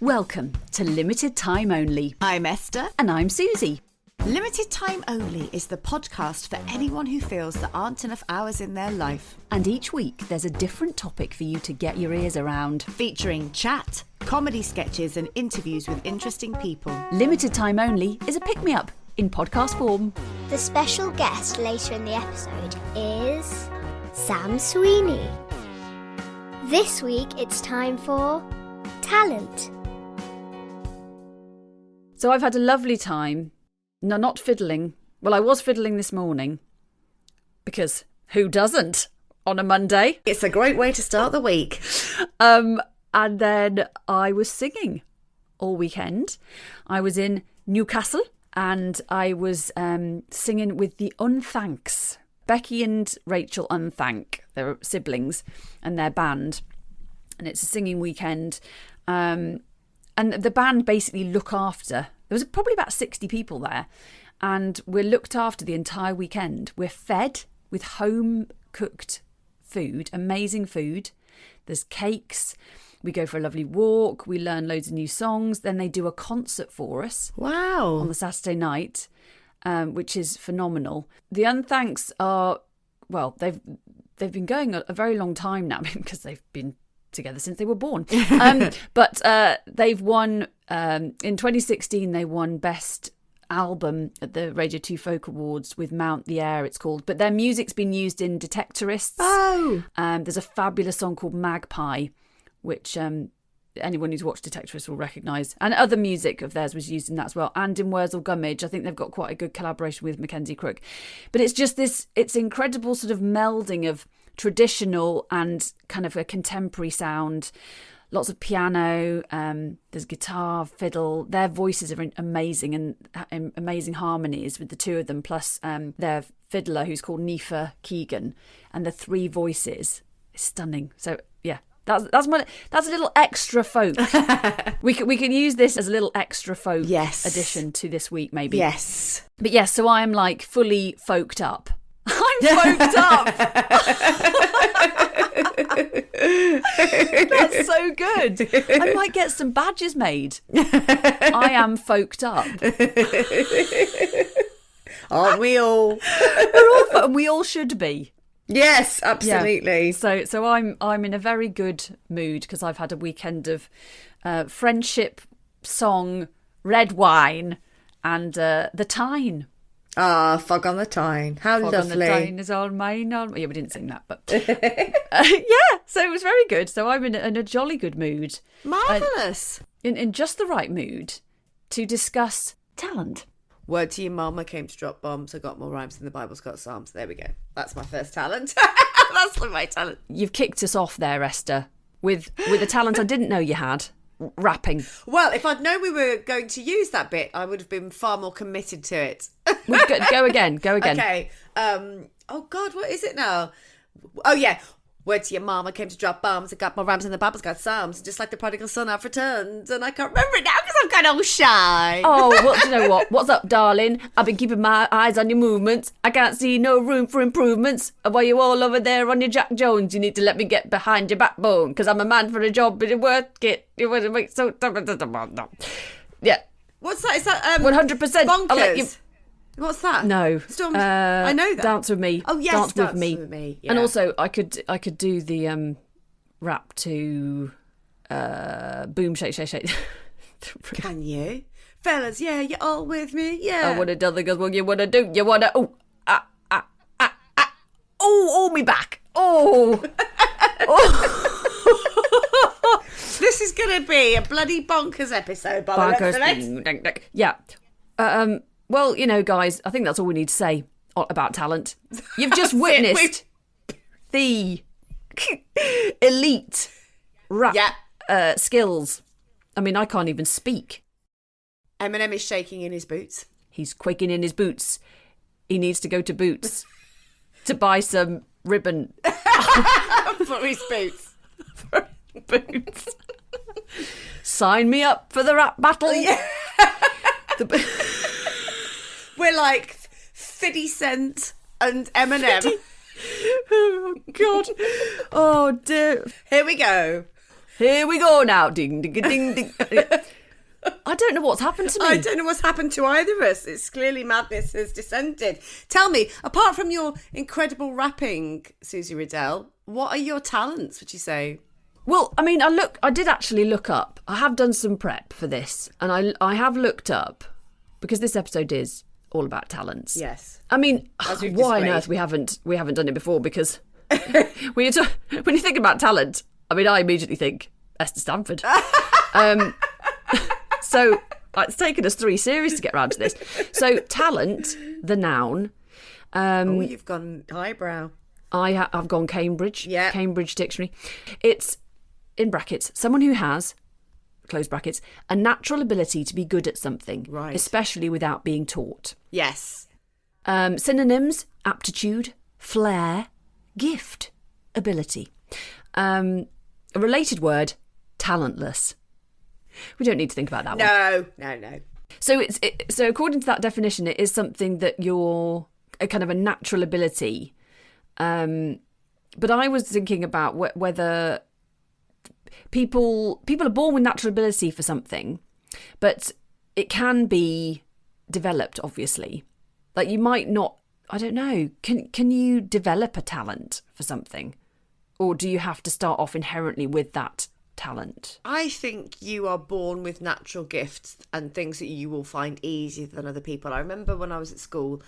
Welcome to Limited Time Only. I'm Esther. And I'm Susie. Limited Time Only is the podcast for anyone who feels there aren't enough hours in their life. And each week there's a different topic for you to get your ears around. Featuring chat, comedy sketches and interviews with interesting people. Limited Time Only is a pick-me-up in podcast form. The special guest later in the episode is Sam Sweeney. This week it's time for Talent. So I've had a lovely time. No, not fiddling. Well, I was fiddling this morning. Because who doesn't on a Monday? It's a great way to start the week. And then I was singing all weekend. I was in Newcastle and I was singing with the Unthanks. Becky and Rachel Unthank, they're siblings, and their band. And it's a singing weekend. And the band basically look after... There was probably about 60 people there, and we're looked after the entire weekend. We're fed with home-cooked food, amazing food. There's cakes. We go for a lovely walk. We learn loads of new songs. Then they do a concert for us. Wow. On the Saturday night, which is phenomenal. The Unthanks are, well, they've been going a very long time now because they've been together since they were born. But they've won, in 2016, they won Best Album at the Radio 2 Folk Awards with Mount the Air, it's called. But their music's been used in Detectorists. Oh! There's a fabulous song called Magpie, which anyone who's watched Detectorists will recognise. And other music of theirs was used in that as well. And in Wurzel Gummidge, I think they've got quite a good collaboration with Mackenzie Crook. But it's just it's incredible sort of melding of traditional and kind of a contemporary sound, lots of piano, there's guitar, fiddle. Their voices are amazing and amazing harmonies with the two of them, plus their fiddler who's called Nifa Keegan, and the three voices is stunning. So yeah, that's a little extra folk. we can use this as a little extra folk addition to this week maybe. Yes. But yes, so I am like fully folked up. I'm folked up. That's so good. I might get some badges made. I am folked up. Aren't we all? And we all should be. Yes, absolutely. Yeah. So I'm in a very good mood because I've had a weekend of friendship, song, red wine, and the Tyne. Ah, Fog on the Tyne. How Fog lovely. on the Tyne is all mine. Yeah, we didn't sing that, but... yeah, so it was very good. So I'm in a jolly good mood. Marvellous. In just the right mood to discuss talent. Word to your mama came to drop bombs. I got more rhymes than the Bible's got psalms. There we go. That's my first talent. That's my talent. You've kicked us off there, Esther, with a talent I didn't know you had. Rapping. Well, if I'd known we were going to use that bit, I would have been far more committed to it. Go again. Okay. Oh God, what is it now? Oh yeah. Word to your mama came to drop bombs. I got more rhymes than the Bible's got psalms. Just like the prodigal son, I've returned, and I can't remember it now because I'm kind of all shy. Oh, well, do you know what? What's up, darling? I've been keeping my eyes on your movements. I can't see no room for improvements. While you all over there on your Jack Jones, you need to let me get behind your backbone because I'm a man for a job, but it work it. You want to make so. Yeah. What's that? Is that 100%? bonkers? I'll let you... What's that? No. I know that. Dance with me. Oh yes, Dance with me. Yeah. And also, I could do the rap to Boom Shake Shake Shake. Can you, fellas? Yeah, you're all with me. Yeah. I wanna tell the girls what you wanna do. You wanna oh me back. Oh. This is gonna be a bloody bonkers episode. By the looks of it. Yeah. Well, you know, guys, I think that's all we need to say about talent. You've just witnessed the elite rap skills. I mean, I can't even speak. Eminem is shaking in his boots. He's quaking in his boots. He needs to go to Boots to buy some ribbon. For his boots. For Boots. Sign me up for the rap battle. Yeah. We're like 50 Cent and Eminem. Oh, God. Oh, dear. Here we go. Here we go now. Ding, ding, ding, ding. I don't know what's happened to me. I don't know what's happened to either of us. It's clearly madness has descended. Tell me, apart from your incredible rapping, Susie Riddell, what are your talents, would you say? Well, I mean, I did actually look up. I have done some prep for this, and I have looked up, because this episode is all about talents. Yes. I mean, we've why on displayed. earth we haven't done it before? Because when you think about talent, I mean, I immediately think Esther Stanford. So it's taken us 3 series to get around to this. So talent, the noun. You've gone highbrow. I've gone Cambridge. Yeah. Cambridge Dictionary. It's, in brackets, someone who has, close brackets, a natural ability to be good at something, Right. especially without being taught. Yes. Synonyms: aptitude, flair, gift, ability. A related word: talentless. We don't need to think about that one. No. So according to that definition, it is something that you're a kind of a natural ability. But I was thinking about whether people are born with natural ability for something, but it can be developed, obviously. Like you might not, I don't know, can you develop a talent for something? Or do you have to start off inherently with that talent? I think you are born with natural gifts and things that you will find easier than other people. I remember when I was at school,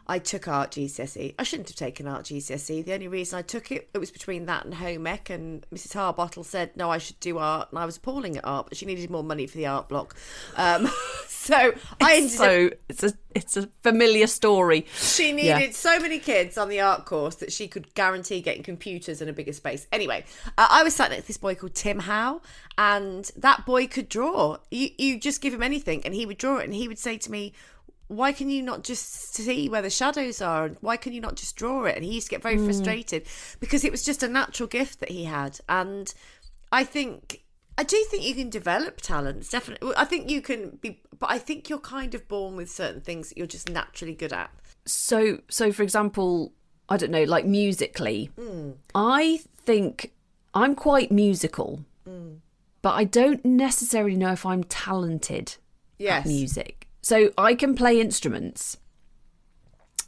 I took art GCSE. I shouldn't have taken art GCSE. The only reason I took it was between that and home ec, and Mrs. Harbottle said, no, I should do art. And I was appalling at art, but she needed more money for the art block. So I ended up... It's a familiar story. She needed so many kids on the art course that she could guarantee getting computers in a bigger space. Anyway, I was sat next to this boy called Tim Howe, and that boy could draw. You just give him anything and he would draw it, and he would say to me, why can you not just see where the shadows are? And why can you not just draw it? And he used to get very frustrated because it was just a natural gift that he had. And I do think you can develop talents, definitely. I think you can be, but I think you're kind of born with certain things that you're just naturally good at. So for example, I don't know, like musically, I think I'm quite musical, but I don't necessarily know if I'm talented at music. So I can play instruments,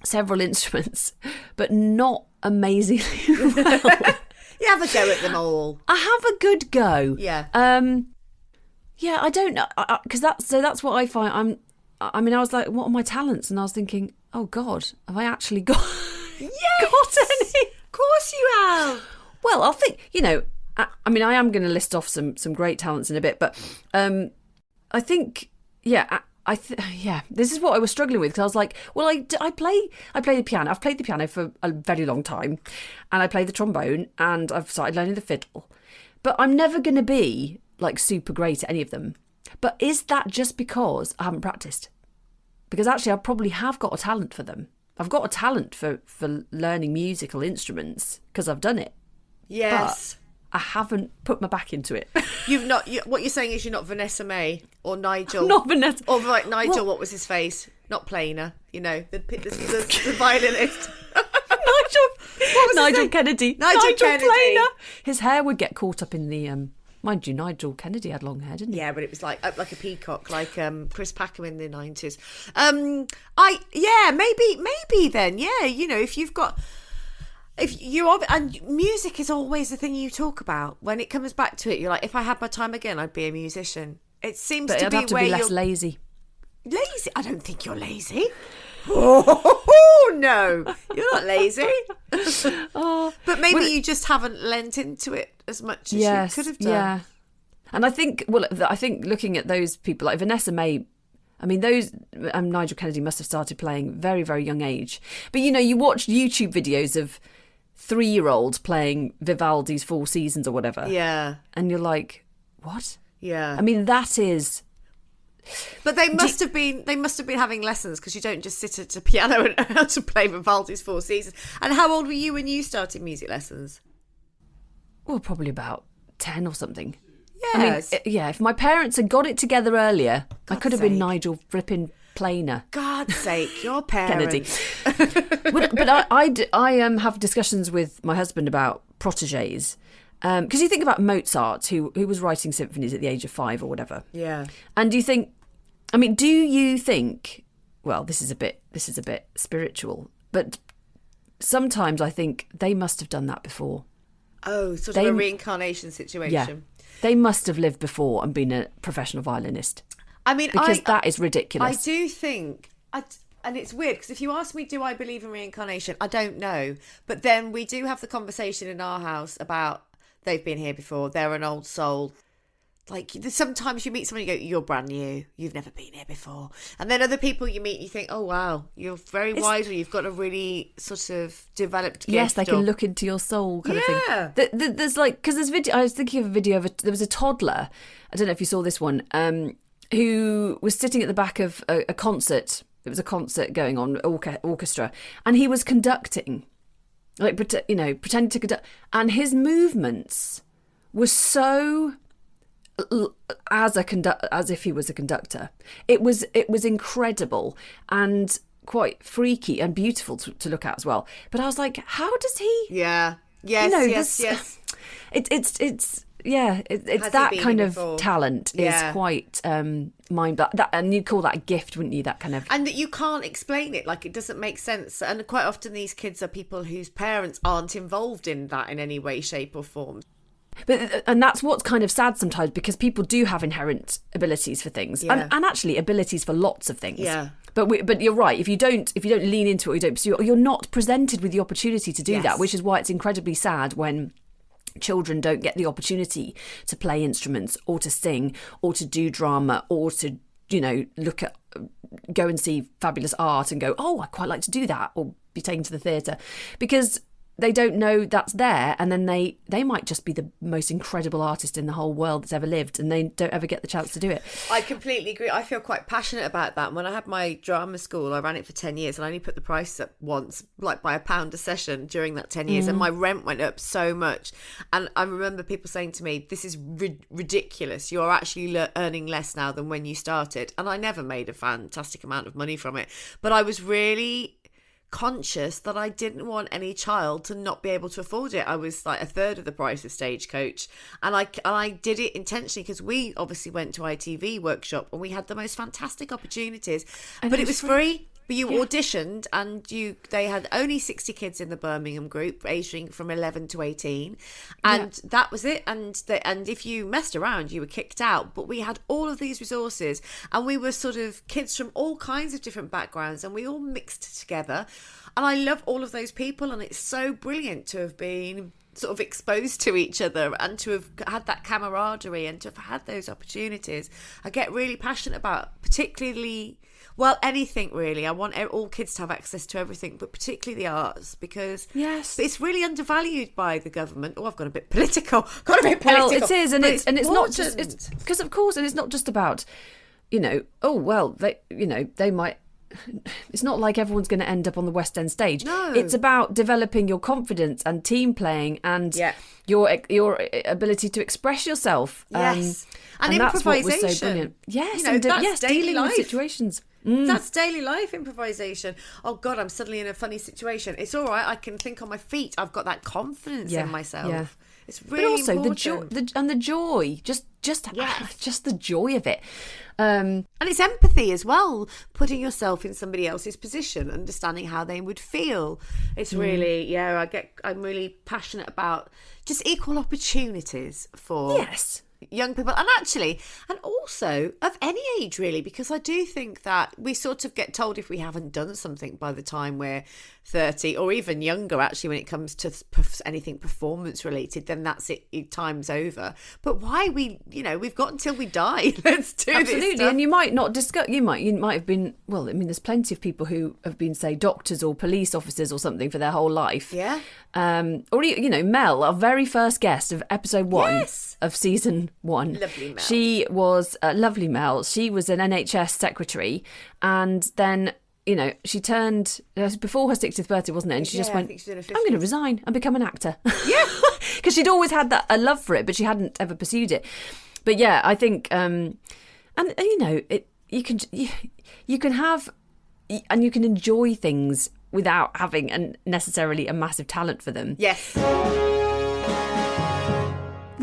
several instruments, but not amazingly well. You have a go at them all. I have a good go. Yeah. Yeah, I don't know, because that's what I find. I was like, what are my talents? And I was thinking, oh God, have I actually got Yes! got any? Of course you have. Well, I think, I am going to list off some great talents in a bit, but I think, this is what I was struggling with, because I was like, well, I play the piano. I've played the piano for a very long time, and I play the trombone, and I've started learning the fiddle, but I'm never going to be like super great at any of them. But is that just because I haven't practiced? Because actually I probably have got a talent for them. I've got a talent for learning musical instruments because I've done it. Yes. But I haven't put my back into it. You've not. What you're saying is you're not Vanessa May or Nigel. Not Vanessa. Or like Nigel, what was his face? Not Plainer, the violinist. Nigel Kennedy. Nigel Kennedy. Plainer. His hair would get caught up in the... mind you, Nigel Kennedy had long hair, didn't he? Yeah, but it was like a peacock, like Chris Packham in the 90s. Maybe then, if you've got... And music is always the thing you talk about. When it comes back to it, you're like, if I had my time again, I'd be a musician. It seems but to I'd be have to where be you're... less lazy. Lazy? I don't think you're lazy. Oh, no. You're not lazy. But maybe you just haven't lent into it as much as you could have done. Yeah. And I think looking at those people, like Vanessa May, I mean, those Nigel Kennedy must have started playing very, very young age. But, you watch YouTube videos of 3-year-olds playing Vivaldi's Four Seasons or whatever. Yeah. And you're like, what? Yeah. I mean, that is... But they must have been having lessons, because you don't just sit at a piano and learn how to play Vivaldi's Four Seasons. And how old were you when you started music lessons? Well, probably about 10 or something. Yes. I mean, if my parents had got it together earlier, I could have been Nigel flipping Plainer. God's sake, your parents. Kennedy. But I have discussions with my husband about protégés, Because you think about Mozart, who was writing symphonies at the age of 5 or whatever. Yeah. And do you think, I mean, do you think, well, this is a bit spiritual, but sometimes I think they must have done that before. Oh, sort of a reincarnation situation. Yeah. They must have lived before and been a professional violinist. I mean, because that is ridiculous. I do think, and it's weird, because if you ask me, do I believe in reincarnation? I don't know. But then we do have the conversation in our house about they've been here before, they're an old soul. Like, sometimes you meet someone and you go, you're brand new, you've never been here before. And then other people you meet, you think, oh, wow, you're very wise, or you've got a really sort of developed gift. Yes, they can look into your soul kind of thing. There's like, because there's video, I was thinking of a video there was a toddler, I don't know if you saw this one, who was sitting at the back of a concert. It was a concert going on, orchestra, and he was conducting, like, pretending to conduct, and his movements were so as if he was a conductor. It was incredible and quite freaky and beautiful to look at as well. But I was like, how does he? Yeah. Yes. Yes. It's that kind of talent is quite mind. And you'd call that a gift, wouldn't you? That kind of. And that you can't explain it. Like, it doesn't make sense. And quite often these kids are people whose parents aren't involved in that in any way, shape, or form. And that's what's kind of sad sometimes, because people do have inherent abilities for things, and actually abilities for lots of things. Yeah. But you're right. If you don't lean into it, or you don't pursue it, or you're not presented with the opportunity to do that, which is why it's incredibly sad when children don't get the opportunity to play instruments or to sing or to do drama or to go and see fabulous art and go, oh, I quite like to do that, or be taken to the theatre, because they don't know that's there, and then they might just be the most incredible artist in the whole world that's ever lived, and they don't ever get the chance to do it. I completely agree. I feel quite passionate about that. When I had my drama school, I ran it for 10 years, and I only put the price up once, like by £1 a session during that 10 years, and my rent went up so much. And I remember people saying to me, this is ridiculous. You're actually earning less now than when you started. And I never made a fantastic amount of money from it, but I was really conscious that I didn't want any child to not be able to afford it. I was like a third of the price of Stagecoach, and I did it intentionally because we obviously went to ITV workshop and we had the most fantastic opportunities, but it was free. But you auditioned, and they had only 60 kids in the Birmingham group, aging from 11 to 18, and that was it. And if you messed around, you were kicked out. But we had all of these resources, and we were sort of kids from all kinds of different backgrounds, and we all mixed together. And I love all of those people, and it's so brilliant to have been sort of exposed to each other and to have had that camaraderie and to have had those opportunities. I get really passionate about particularly... well, anything really. I want all kids to have access to everything, but particularly the arts, because it's really undervalued by the government. Oh, I've got a bit political. Well, it is, and it's not just because, of course, and it's not just about, they might. It's not like everyone's going to end up on the West End stage. No, it's about developing your confidence and team playing and your ability to express yourself. Yes, and improvisation. That's what was so brilliant. Yes, that's daily dealing life. with situations. That's daily life improvisation. Oh God, I'm suddenly in a funny situation. It's all right. I can think on my feet. I've got that confidence in myself. Yeah. It's really important. But also the joy, just the joy of it. And it's empathy as well, putting yourself in somebody else's position, understanding how they would feel. It's really, I'm really passionate about just equal opportunities for young people, and also of any age really, because I do think that we sort of get told if we haven't done something by the time we're 30 or even younger, actually, when it comes to anything performance related, then that's it, time's over. But why we've got until we die. Let's do this. Absolutely. And you might not discuss, you might have been, well, I mean, there's plenty of people who have been, say, doctors or police officers or something for their whole life. Yeah. Or, Mel, our very first guest of episode 1 of season 1. Lovely Mel. She was, lovely Mel, she was an NHS secretary, and then, she turned, before her 60th birthday, wasn't it? And she just went, I'm going to resign and become an actor. Yeah. Because she'd always had a love for it, but she hadn't ever pursued it. But yeah, I think, you can have, and you can enjoy things without having necessarily a massive talent for them. Yes.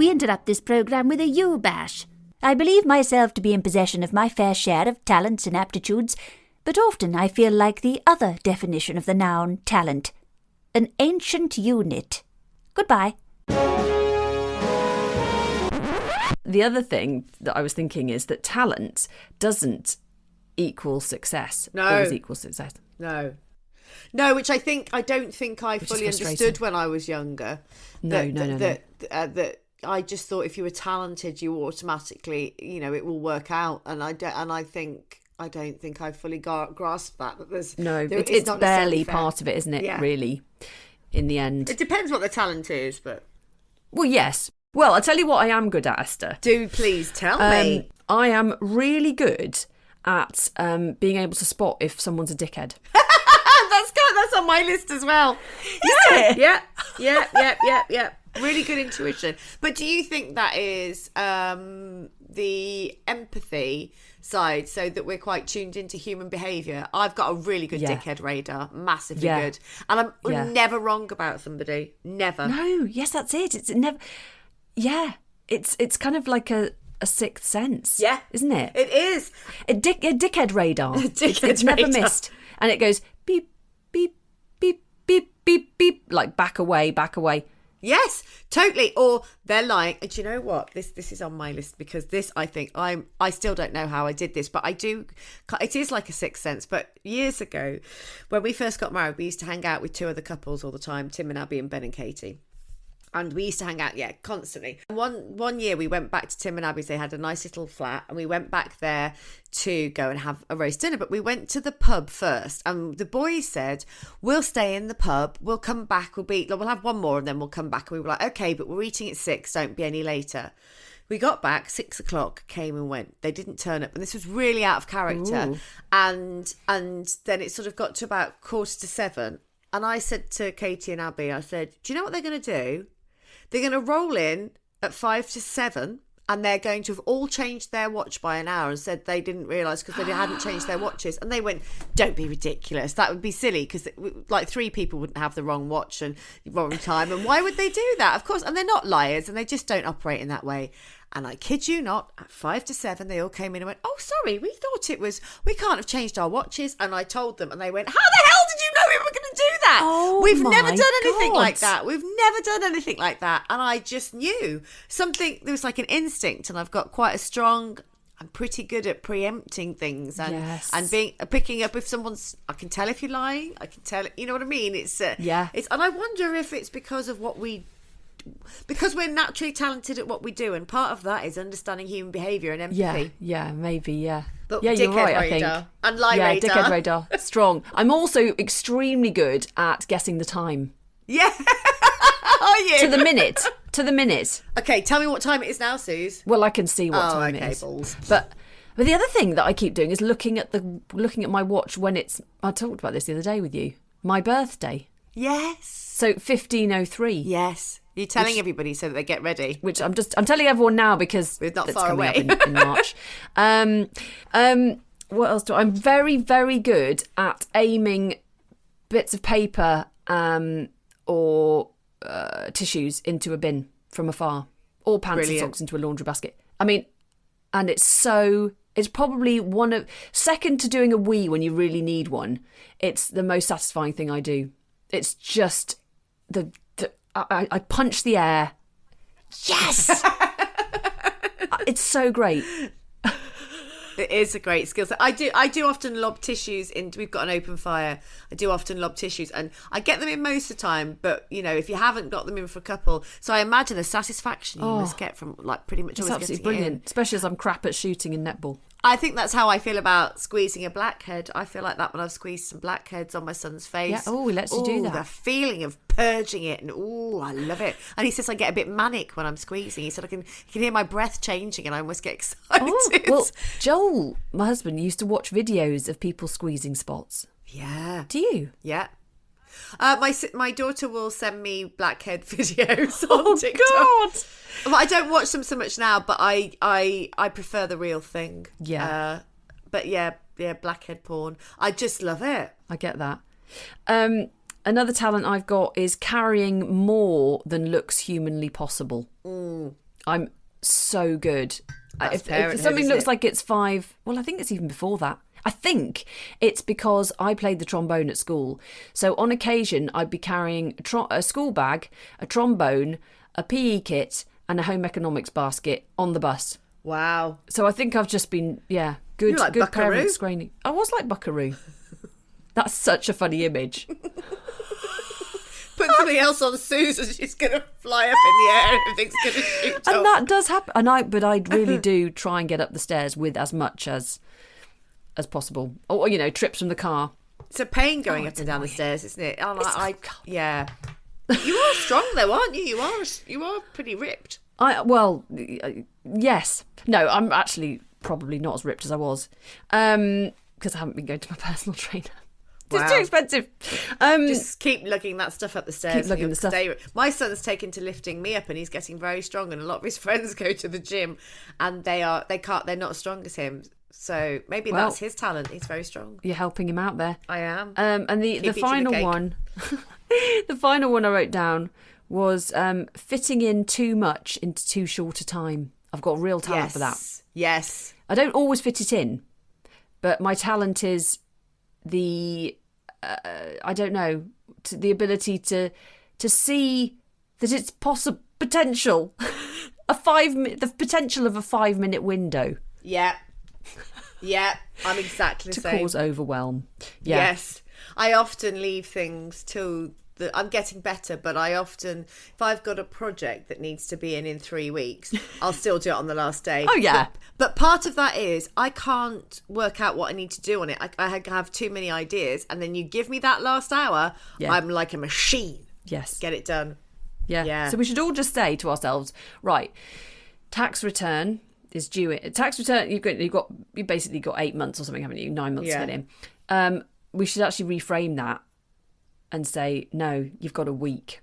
we interrupt this programme with a U-bash. I believe myself to be in possession of my fair share of talents and aptitudes, but often I feel like the other definition of the noun talent. An ancient unit. Goodbye. The other thing that I was thinking is that talent doesn't equal success. No. Always equals success. No, which I don't think I fully understood when I was younger. No. That I just thought if you were talented, you automatically, it will work out. And I don't think I fully grasped that. It's barely part of it, isn't it? Yeah. Really, in the end. It depends what the talent is, but. Well, yes. Well, I'll tell you what I am good at, Esther. Do please tell me. I am really good at being able to spot if someone's a dickhead. That's on my list as well. Yeah. Yeah. Really good intuition. But do you think that is the empathy side, so that we're quite tuned into human behaviour? I've got a really good dickhead radar, massively good. And I'm never wrong about somebody. Never. No, yes, that's it. It's never... Yeah, it's kind of like a sixth sense. Yeah. Isn't it? It is. A dickhead radar. It's never radar. missed. And it goes beep, beep, beep, beep, beep, beep, like back away. Yes, totally. Or they're like, do you know what? This is on my list because this, I think, I still don't know how I did this, but I do. It is like a sixth sense. But years ago, when we first got married, we used to hang out with two other couples all the time, Tim and Abby and Ben and Katie. And we used to hang out, constantly. One year we went back to Tim and Abby's. They had a nice little flat, and we went back there to go and have a roast dinner. But we went to the pub first, and the boys said, "We'll stay in the pub. We'll come back. We'll have one more, and then we'll come back." And we were like, "Okay, but we're eating at 6. Don't be any later." We got back, 6 o'clock, came and went. They didn't turn up, and this was really out of character. Ooh. And then it sort of got to about 6:45, and I said to Katie and Abby, I said, "Do you know what they're going to do? They're going to roll in at 6:55, and they're going to have all changed their watch by an hour," and said they didn't realise because they hadn't changed their watches. And they went, "Don't be ridiculous. That would be silly because like 3 people wouldn't have the wrong watch and wrong time. And why would they do that? Of course." And they're not liars, and they just don't operate in that way. And I kid you not, at 6:55, they all came in and went, "Oh, sorry, we thought we can't have changed our watches." And I told them, and they went, "How the hell did you know we were going to do that? Oh, We've my never done anything God. like that. We've never done anything like that." And I just knew something. There was like an instinct, and I've got quite a strong. I'm pretty good at preempting things and picking up if someone's. I can tell if you're lying. I can tell. You know what I mean? It's and I wonder if it's because of what we. Because we're naturally talented at what we do, and part of that is understanding human behaviour and empathy. Yeah, maybe, yeah. But yeah, you're right, radar I think. and lie radar. Dickhead radar, strong. I'm also extremely good at guessing the time. Yeah. Are you? To the minute. Okay, tell me what time it is now, Suze. Well, I can see what time it is. Balls. But the other thing that I keep doing is looking at my watch when it's. I talked about this the other day with you. My birthday. Yes. So 15:03. Yes. You're telling everybody so that they get ready. Which I'm telling everyone now because it's not it's far coming away. up in March. What else I'm very, very good at aiming bits of paper or tissues into a bin from afar, or pants and socks into a laundry basket. I mean, and it's probably second to doing a wee when you really need one. It's the most satisfying thing I do. It's just I punch the air. Yes! It's so great. It is a great skill set. I do often lob tissues into. We've got an open fire. I do often lob tissues, and I get them in most of the time. But if you haven't got them in for a couple, so I imagine the satisfaction you must get from like pretty much It's always absolutely getting brilliant, especially as I'm crap at shooting in netball. I think that's how I feel about squeezing a blackhead. I feel like that when I've squeezed some blackheads on my son's face. Yeah. Oh, he lets you do that. The feeling of purging it, and I love it. And he says I get a bit manic when I'm squeezing. He said I can hear my breath changing, and I almost get excited. Oh, well, Joel, my husband, used to watch videos of people squeezing spots. Yeah. Do you? Yeah. My daughter will send me blackhead videos on TikTok. God! Well, I don't watch them so much now, but I prefer the real thing. Yeah. But yeah, blackhead porn. I just love it. I get that. Another talent I've got is carrying more than looks humanly possible. I'm so good. That's If parenthood, something isn't looks it? like it's 5, well, I think it's even before that. I think it's because I played the trombone at school. So on occasion, I'd be carrying a school bag, a trombone, a PE kit, and a home economics basket on the bus. Wow. So I think I've just been, good, You're like good Buckaroo. parent screening. I was like Buckaroo. That's such a funny image. Put something else on Susan, she's going to fly up in the air and everything's going to shoot And off. that does happen. But I really do try and get up the stairs with as much as possible. Or, trips from the car. It's a pain going up and down the stairs, isn't it? Yeah. You are strong though, aren't you? You are pretty ripped. Yes. No, I'm actually probably not as ripped as I was. Because I haven't been going to my personal trainer. It's Wow. too expensive. Just keep lugging that stuff up the stairs. Keep lugging and the stuff. My son's taken to lifting me up, and he's getting very strong. And a lot of his friends go to the gym, and they're not as strong as him. So maybe that's his talent. He's very strong. You're helping him out there. I am. And the eating the final cake. one, the final one I wrote down was fitting in too much into too short a time. I've got a real talent for that. Yes. I don't always fit it in, but my talent is the the ability to see that it's potential, the potential of a 5-minute window. Yeah. Yeah. I'm exactly the To same. cause overwhelm. Yeah. Yes. I often leave things till I'm getting better, but I often, if I've got a project that needs to be in 3 weeks, I'll still do it on the last day. Oh, yeah. But part of that is I can't work out what I need to do on it. I have too many ideas, and then you give me that last hour, I'm like a machine. Yes. Get it done. Yeah. So we should all just say to ourselves, right, tax return is due. Tax return, you've basically got 8 months or something, haven't you? 9 months to get in. We should actually reframe that and say, no, you've got a week.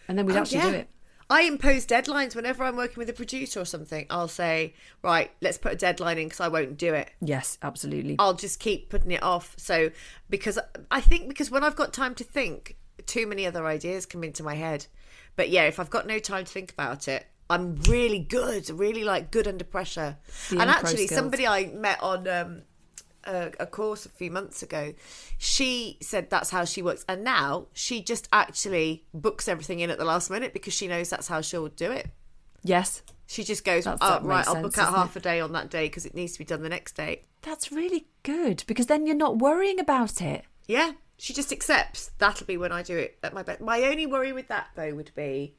And then we'd actually do it. I impose deadlines whenever I'm working with a producer or something. I'll say, right, let's put a deadline in because I won't do it. Yes, absolutely. I'll just keep putting it off. So because when I've got time to think, too many other ideas come into my head. But yeah, if I've got no time to think about it, I'm really good under pressure. The And impro actually, skills. somebody I met on a course a few months ago, she said that's how she works, and now she just actually books everything in at the last minute because she knows that's how she'll do it. Yes. She just goes, That right, makes I'll sense, book out doesn't half it? a day on that day because it needs to be done the next day. That's really good because then you're not worrying about it. Yeah, she just accepts that'll be when I do it at my best. My only worry with that though would be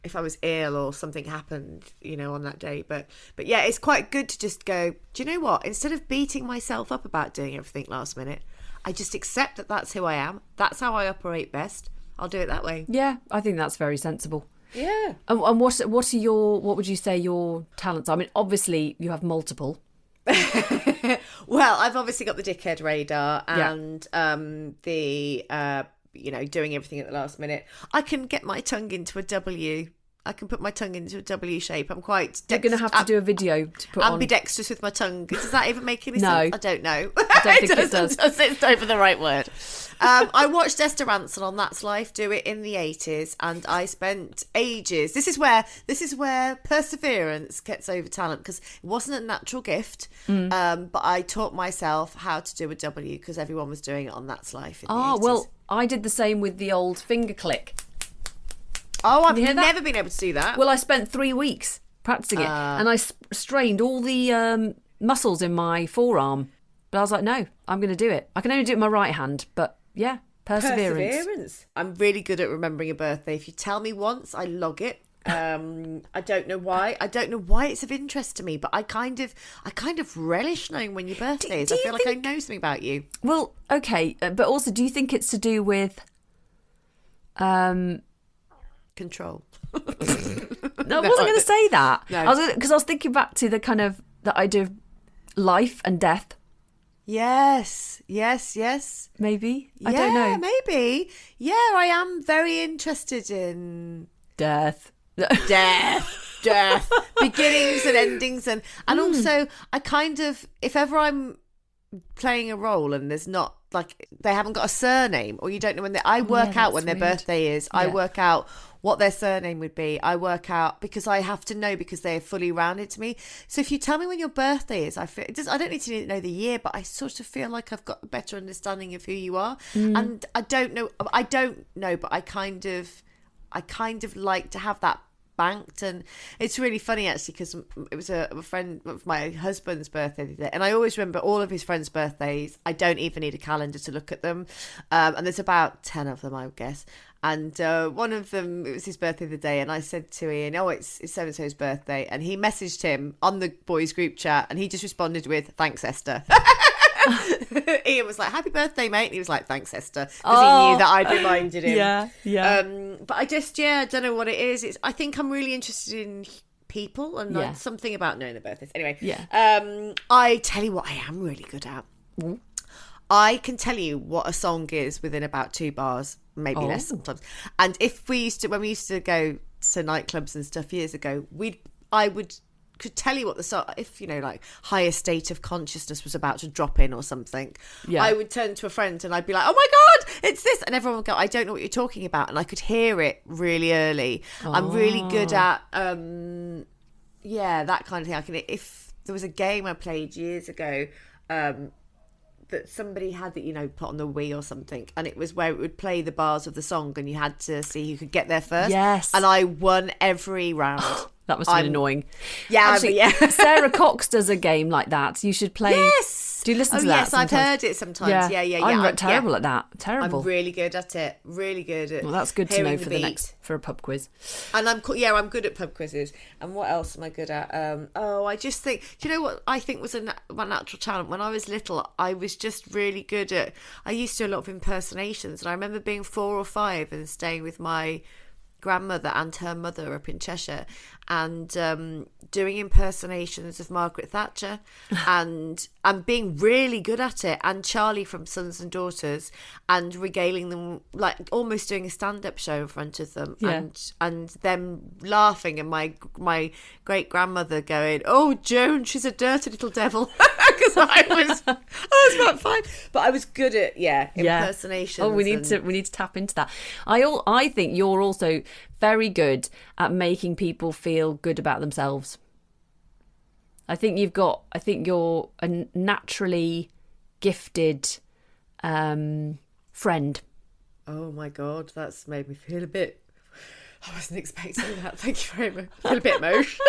if I was ill or something happened, on that day. But yeah, it's quite good to just go, do you know what? Instead of beating myself up about doing everything last minute, I just accept that that's who I am. That's how I operate best. I'll do it that way. Yeah, I think that's very sensible. Yeah. And what would you say your talents are? I mean, obviously you have multiple. Well, I've obviously got the dickhead radar and the doing everything at the last minute. I can get my tongue into a W. I can put my tongue into a W shape. I'm quite You're going to have to do a video to put on. ambidextrous with my tongue. Does that even make any No. sense? I don't know. I don't think it does. It's not even the right word. I watched Esther Ranson on That's Life do it in the 80s, and I spent ages. This is where perseverance gets over talent, because it wasn't a natural gift. But I taught myself how to do a W because everyone was doing it on That's Life in the 80s. Well, I did the same with the old finger click. Oh, I've you hear that? never been able to do that. Well, I spent 3 weeks practicing it, and I strained all the muscles in my forearm. But I was like, no, I'm going to do it. I can only do it with my right hand, but yeah, perseverance. I'm really good at remembering a birthday. If you tell me once, I log it. I don't know why. I don't know why it's of interest to me, but I kind of relish knowing when your birthday is. I feel like I know something about you. Well, okay, but also, do you think it's to do with? Control. No, I wasn't going to say that. No. Because I was thinking back to the kind of the idea of life and death. Yes. Maybe. I don't know. Maybe. Yeah, I am very interested in Death. death, beginnings and endings, and also I kind of, if ever I'm playing a role and there's not like they haven't got a surname, or you don't know when I work out when their birthday is. I work out what their surname would be. I work out because I have to know because they are fully rounded to me. So if you tell me when your birthday is, I don't need to know the year, but I sort of feel like I've got a better understanding of who you are. And I don't know, but I kind of like to have that banked. And it's really funny actually, because it was a friend of my husband's birthday today, and I always remember all of his friends' birthdays. I don't even need a calendar to look at them, and there's about 10 of them, I would guess. And one of them, it was his birthday the day, and I said to Ian, it's so-and-so's birthday, and he messaged him on the boys group chat, and he just responded with, "Thanks, Esther." Ian was like, "Happy birthday, mate." And he was like, "Thanks, Esther," because he knew that I'd reminded him. But I just, I don't know what it is. I think I'm really interested in people, and like something about knowing their birthdays. Anyway, I tell you what I am really good at. I can tell you what a song is within about 2 bars, maybe less sometimes. And when we used to go to nightclubs and stuff years ago, could tell you what the song, if like higher state of consciousness was about to drop in or something, I would turn to a friend and I'd be like, "Oh my god, it's this," and everyone would go, "I don't know what you're talking about," and I could hear it really early. I'm really good at that kind of thing. I can, if there was a game I played years ago that somebody had that put on the Wii or something, and it was where it would play the bars of the song and you had to see who could get there first. And I won every round. That must have been annoying. Actually, Sarah Cox does a game like that. You should play. Yes. Do you listen to that? Yes, I've heard it sometimes. Yeah. I'm terrible at that. Terrible. I'm really good at it. Really good at. Well, that's good to know for a pub quiz. And I'm good at pub quizzes. And what else am I good at? I just think. Do you know what I think was my natural talent when I was little? I was just really good at. I used to do a lot of impersonations, and I remember being 4 or 5 and staying with my grandmother and her mother up in Cheshire, and doing impersonations of Margaret Thatcher and being really good at it, and Charlie from Sons and Daughters, and regaling them, like almost doing a stand-up show in front of them, and them laughing, and my great grandmother going, "Oh, Joan, she's a dirty little devil," because I was about 5, but I was good at impersonations. We need to tap into that. I think you're also very good at making people feel good about themselves. I think you're a naturally gifted friend. Oh my God, that's made me feel a bit. I wasn't expecting that. Thank you very much. I feel a bit emotional.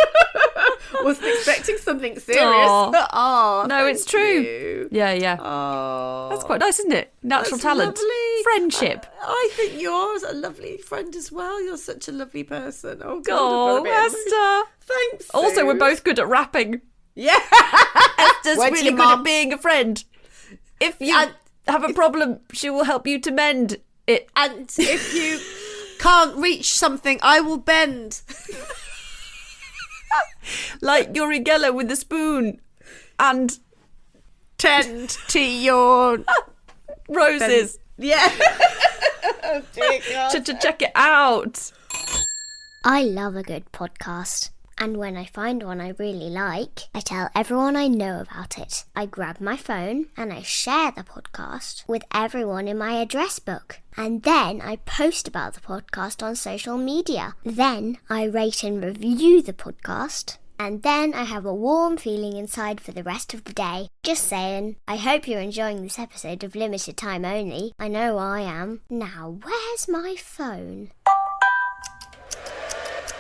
Wasn't expecting something serious. No, it's true. You. Yeah. Oh, that's quite nice, isn't it? Natural talent, lovely. Friendship. I think you're a lovely friend as well. You're such a lovely person. Oh God, Esther. Thanks. Also, Sue. we're both good at rapping. Yeah, Esther's really good at being a friend. If you have a problem, she will help you to mend it. And if you can't reach something, I will bend. Like Urigella with the spoon and tend to your roses. Yeah. Oh dear God. To check it out. I love a good podcast. And when I find one I really like, I tell everyone I know about it. I grab my phone and I share the podcast with everyone in my address book. And then I post about the podcast on social media. Then I rate and review the podcast. And then I have a warm feeling inside for the rest of the day. Just saying. I hope you're enjoying this episode of Limited Time Only. I know I am. Now, where's my phone?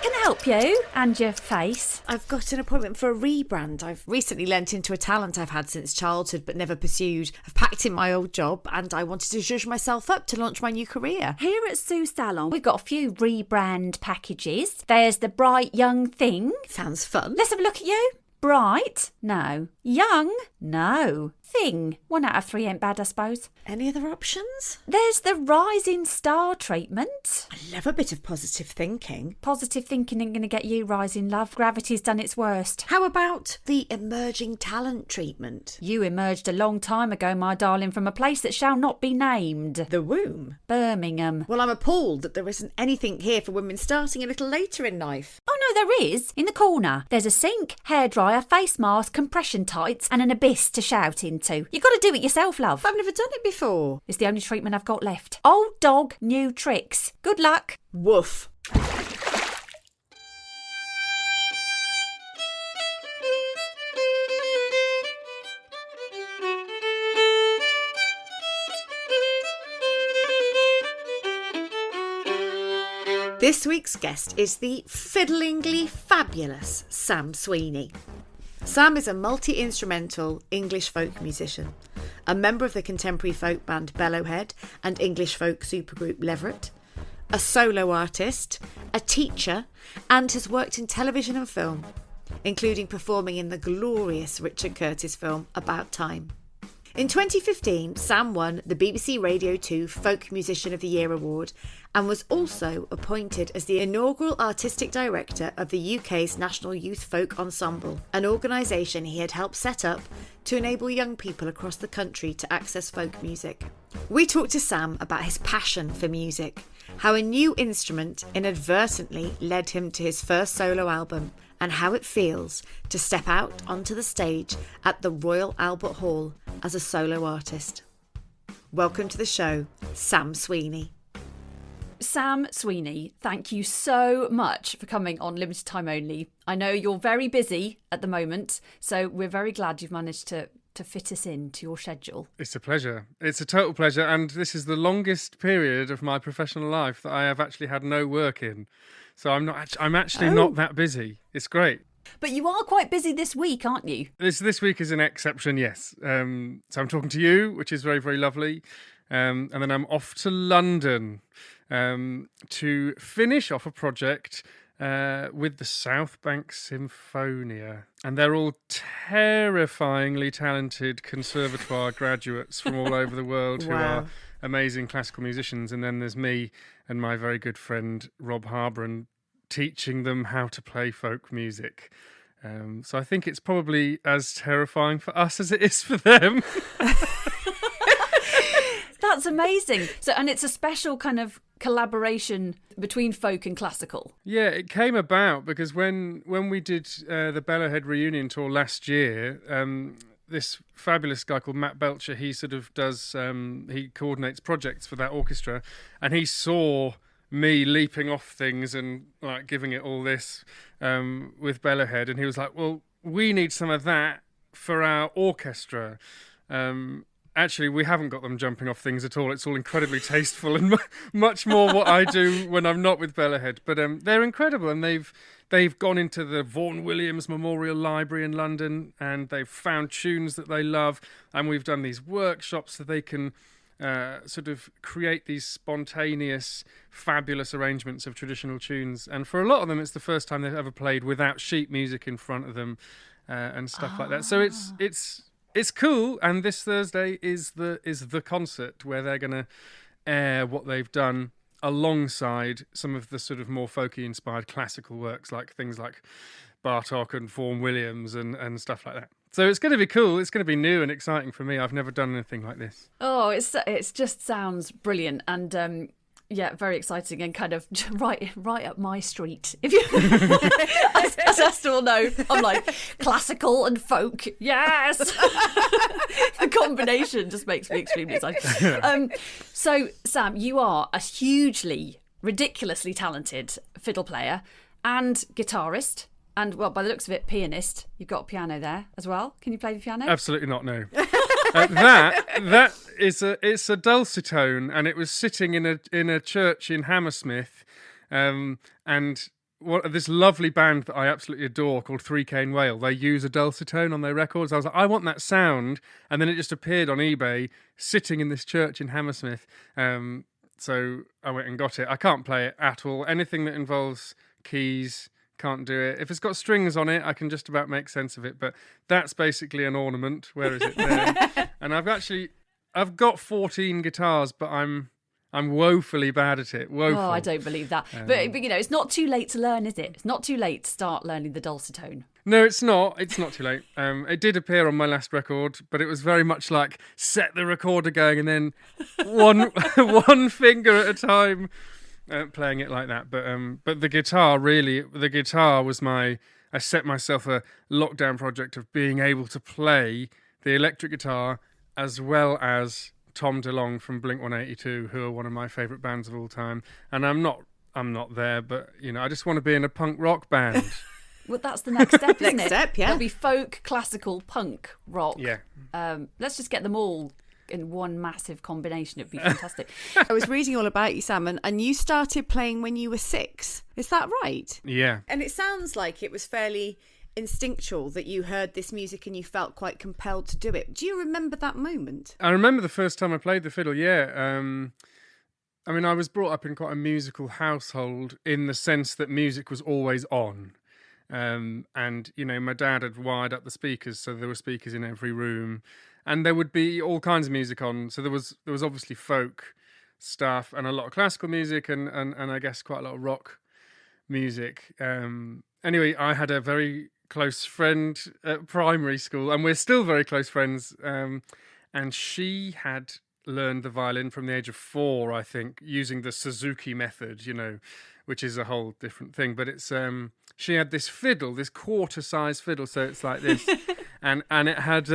Can I help you and your face? I've got an appointment for a rebrand. I've recently lent into a talent I've had since childhood but never pursued. I've packed in my old job and I wanted to zhuzh myself up to launch my new career. Here at Sue Salon, we've got a few rebrand packages. There's the Bright Young Thing. Sounds fun. Let's have a look at you. Bright? No. Young? No. Thing? 1 out of 3 ain't bad, I suppose. Any other options? There's the Rising Star treatment. I love a bit of positive thinking. Positive thinking ain't going to get you rising, love. Gravity's done its worst. How about the emerging talent treatment? You emerged a long time ago, my darling, from a place that shall not be named. The womb? Birmingham. Well, I'm appalled that there isn't anything here for women starting a little later in life. Oh, no, there is. In the corner, there's a sink, hairdryer, face mask, compression tights, and an abyss to shout into. You've got to do it yourself, love. I've never done it before. It's the only treatment I've got left. Old dog, new tricks. Good luck. Woof. This week's guest is the fiddlingly fabulous Sam Sweeney. Sam is a multi-instrumental English folk musician, a member of the contemporary folk band Bellowhead and English folk supergroup Leveret, a solo artist, a teacher, and has worked in television and film, including performing in the glorious Richard Curtis film About Time. In 2015, Sam won the BBC Radio 2 Folk Musician of the Year award and was also appointed as the inaugural artistic director of the UK's National Youth Folk Ensemble, an organisation he had helped set up to enable young people across the country to access folk music. We talked to Sam about his passion for music, how a new instrument inadvertently led him to his first solo album, and how it feels to step out onto the stage at the Royal Albert Hall as a solo artist. Welcome to the show, Sam Sweeney. Sam Sweeney, thank you so much for coming on Limited Time Only. I know you're very busy at the moment, so we're very glad you've managed to fit us into your schedule. It's a pleasure. It's a total pleasure, and this is the longest period of my professional life that I have actually had no work in. So I'm actually not that busy. It's great. But you are quite busy this week, aren't you? This week is an exception, yes. So I'm talking to you, which is very, very lovely. And then I'm off to London to finish off a project with the South Bank Symphonia. And they're all terrifyingly talented conservatoire graduates from all over the world who are amazing classical musicians. And then there's me and my very good friend Rob Harbron teaching them how to play folk music. So I think it's probably as terrifying for us as it is for them. That's amazing. So, and it's a special kind of collaboration between folk and classical. Yeah, it came about because when we did the Bellowhead reunion tour last year, this fabulous guy called Matt Belcher, he sort of does, he coordinates projects for that orchestra, and he saw me leaping off things and like giving it all this with Bellowhead, and he was like, well, we need some of that for our orchestra. Actually, we haven't got them jumping off things at all. It's all incredibly tasteful and much more what I do when I'm not with Bellowhead. But they're incredible, and they've gone into the Vaughan Williams Memorial Library in London, and they've found tunes that they love, and we've done these workshops so they can sort of create these spontaneous, fabulous arrangements of traditional tunes. And for a lot of them, it's the first time they've ever played without sheet music in front of them and stuff like that. So it's cool, and this Thursday is the concert where they're going to air what they've done alongside some of the sort of more folky-inspired classical works, like things like Bartók and Vaughan Williams and stuff like that. So it's going to be cool. It's going to be new and exciting for me. I've never done anything like this. Oh, it's just sounds brilliant, and yeah, very exciting and kind of right up my street. If you, as Esther will know, I'm like classical and folk. Yes, the combination just makes me extremely excited. So, Sam, you are a hugely, ridiculously talented fiddle player and guitarist. And, well, by the looks of it, pianist. You've got a piano there as well. Can you play the piano? Absolutely not, no. That is it's a dulcitone, and it was sitting in a church in Hammersmith, and this lovely band that I absolutely adore called Three Cane Whale, they use a dulcitone on their records. I was like, I want that sound, and then it just appeared on eBay, sitting in this church in Hammersmith. So I went and got it. I can't play it at all. Anything that involves keys, can't do it. If it's got strings on it, I can just about make sense of it, but that's basically an ornament. Where is it there? And I've got 14 guitars, but I'm woefully bad at it. Woeful. Oh, I don't believe that. But you know, it's not too late to learn, is it? It's not too late to start learning the dulcitone. No, it's not. It's not too late. It did appear on my last record, but it was very much like set the recorder going and then one finger at a time. playing it like that. But the guitar was I set myself a lockdown project of being able to play the electric guitar as well as Tom DeLonge from Blink-182, who are one of my favourite bands of all time. And I'm not there, but I just want to be in a punk rock band. Well, that's the next step, isn't Next it? step, yeah. There'll be folk, classical, punk, rock. Yeah. Let's just get them all in one massive combination. It'd be fantastic. I was reading all about you, Sam, and you started playing when you were 6. Is that right? Yeah. And it sounds like it was fairly instinctual that you heard this music and you felt quite compelled to do it. Do you remember that moment? I remember the first time I played the fiddle, yeah. I mean, I was brought up in quite a musical household in the sense that music was always on. And, my dad had wired up the speakers, so there were speakers in every room. And there would be all kinds of music on. So there was obviously folk stuff and a lot of classical music and I guess quite a lot of rock music. Anyway, I had a very close friend at primary school, and we're still very close friends. And she had learned the violin from the age of 4, I think, using the Suzuki method, which is a whole different thing. But it's she had this fiddle, this quarter-size fiddle, so it's like this, and it had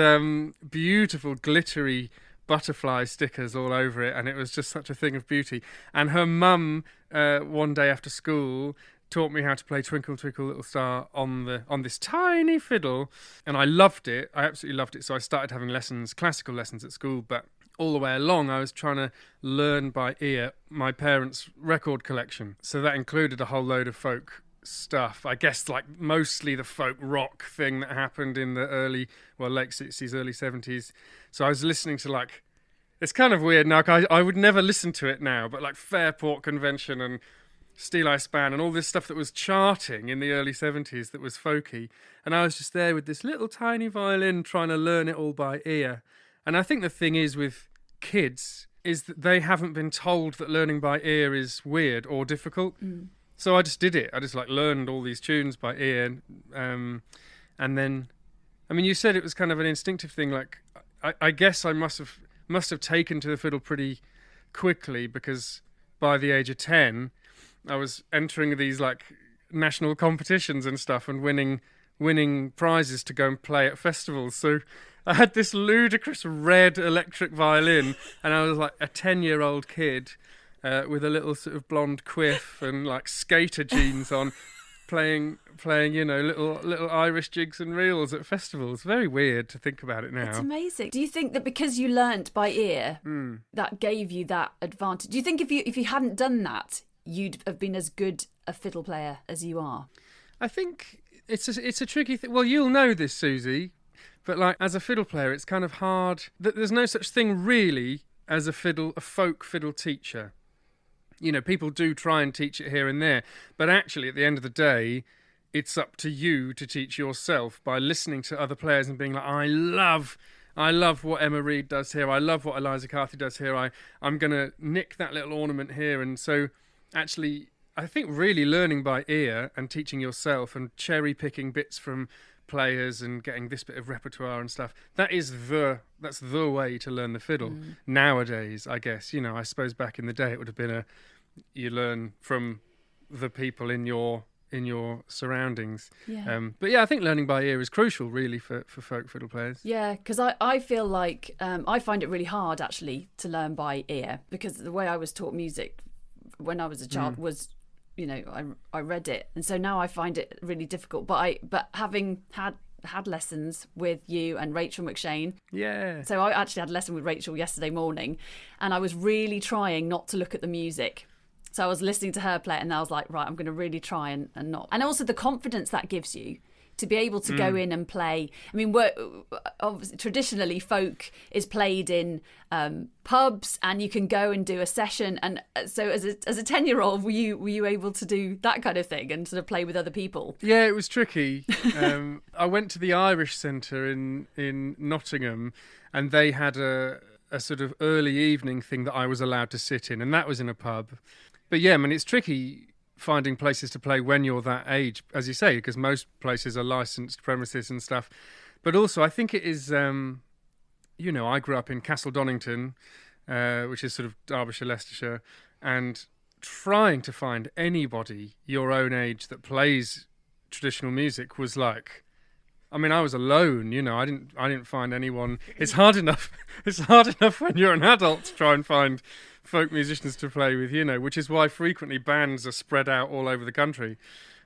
beautiful glittery butterfly stickers all over it, and it was just such a thing of beauty. And her mum, one day after school, taught me how to play Twinkle Twinkle Little Star on this tiny fiddle, and I loved it. I absolutely loved it. So I started having lessons, classical lessons at school, but all the way along I was trying to learn by ear my parents' record collection. So that included a whole load of folk stuff. I guess like mostly the folk rock thing that happened in the late 60s, early 70s. So I was listening to it's kind of weird now, I would never listen to it now, but like Fairport Convention and Steel Eye Span and all this stuff that was charting in the early 70s that was folky. And I was just there with this little tiny violin trying to learn it all by ear. And I think the thing is with kids is that they haven't been told that learning by ear is weird or difficult. So I just did it. I just learned all these tunes by ear. And then, I mean, you said it was kind of an instinctive thing. I guess I must have taken to the fiddle pretty quickly, because by the age of 10, I was entering these national competitions and stuff and winning prizes to go and play at festivals. So I had this ludicrous red electric violin, and I was like a 10-year-old kid with a little sort of blonde quiff and skater jeans on, playing little Irish jigs and reels at festivals. Very weird to think about it now. It's amazing. Do you think that because you learnt by ear, that gave you that advantage? Do you think if you hadn't done that, you'd have been as good a fiddle player as you are? I think it's a tricky thing. Well, you'll know this, Susie, but as a fiddle player, it's kind of hard. There's no such thing really as a folk fiddle teacher. People do try and teach it here and there, but actually at the end of the day, it's up to you to teach yourself by listening to other players and being like, I love what Emma Reed does here. I love what Eliza Carthy does here. I'm going to nick that little ornament here. And so actually, I think really learning by ear and teaching yourself and cherry picking bits from players and getting this bit of repertoire and stuff, that's the way to learn the fiddle nowadays, I guess. I suppose back in the day it would have been you learn from the people in your surroundings. But yeah, I think learning by ear is crucial really for folk fiddle players. Yeah, because I feel like I find it really hard actually to learn by ear, because the way I was taught music when I was a child was, I read it, and so now I find it really difficult. But having had lessons with you and Rachel McShane, so I actually had a lesson with Rachel yesterday morning, and I was really trying not to look at the music. So I was listening to her play, and I was like, right, I'm going to really try and not. And also the confidence that gives you to be able to go in and play. I mean, obviously, traditionally, folk is played in pubs, and you can go and do a session. And so, as a 10-year-old, were you able to do that kind of thing and sort of play with other people? Yeah, it was tricky. I went to the Irish Centre in Nottingham, and they had a sort of early evening thing that I was allowed to sit in, and that was in a pub. But yeah, I mean, it's tricky finding places to play when you're that age, as you say, because most places are licensed premises and stuff. But also, I think it is, I grew up in Castle Donington, which is sort of Derbyshire, Leicestershire, and trying to find anybody your own age that plays traditional music was like, I mean, I was alone, you know. I didn't find anyone. It's hard enough. It's hard enough when you're an adult to try and find folk musicians to play with, you know. Which is why frequently bands are spread out all over the country.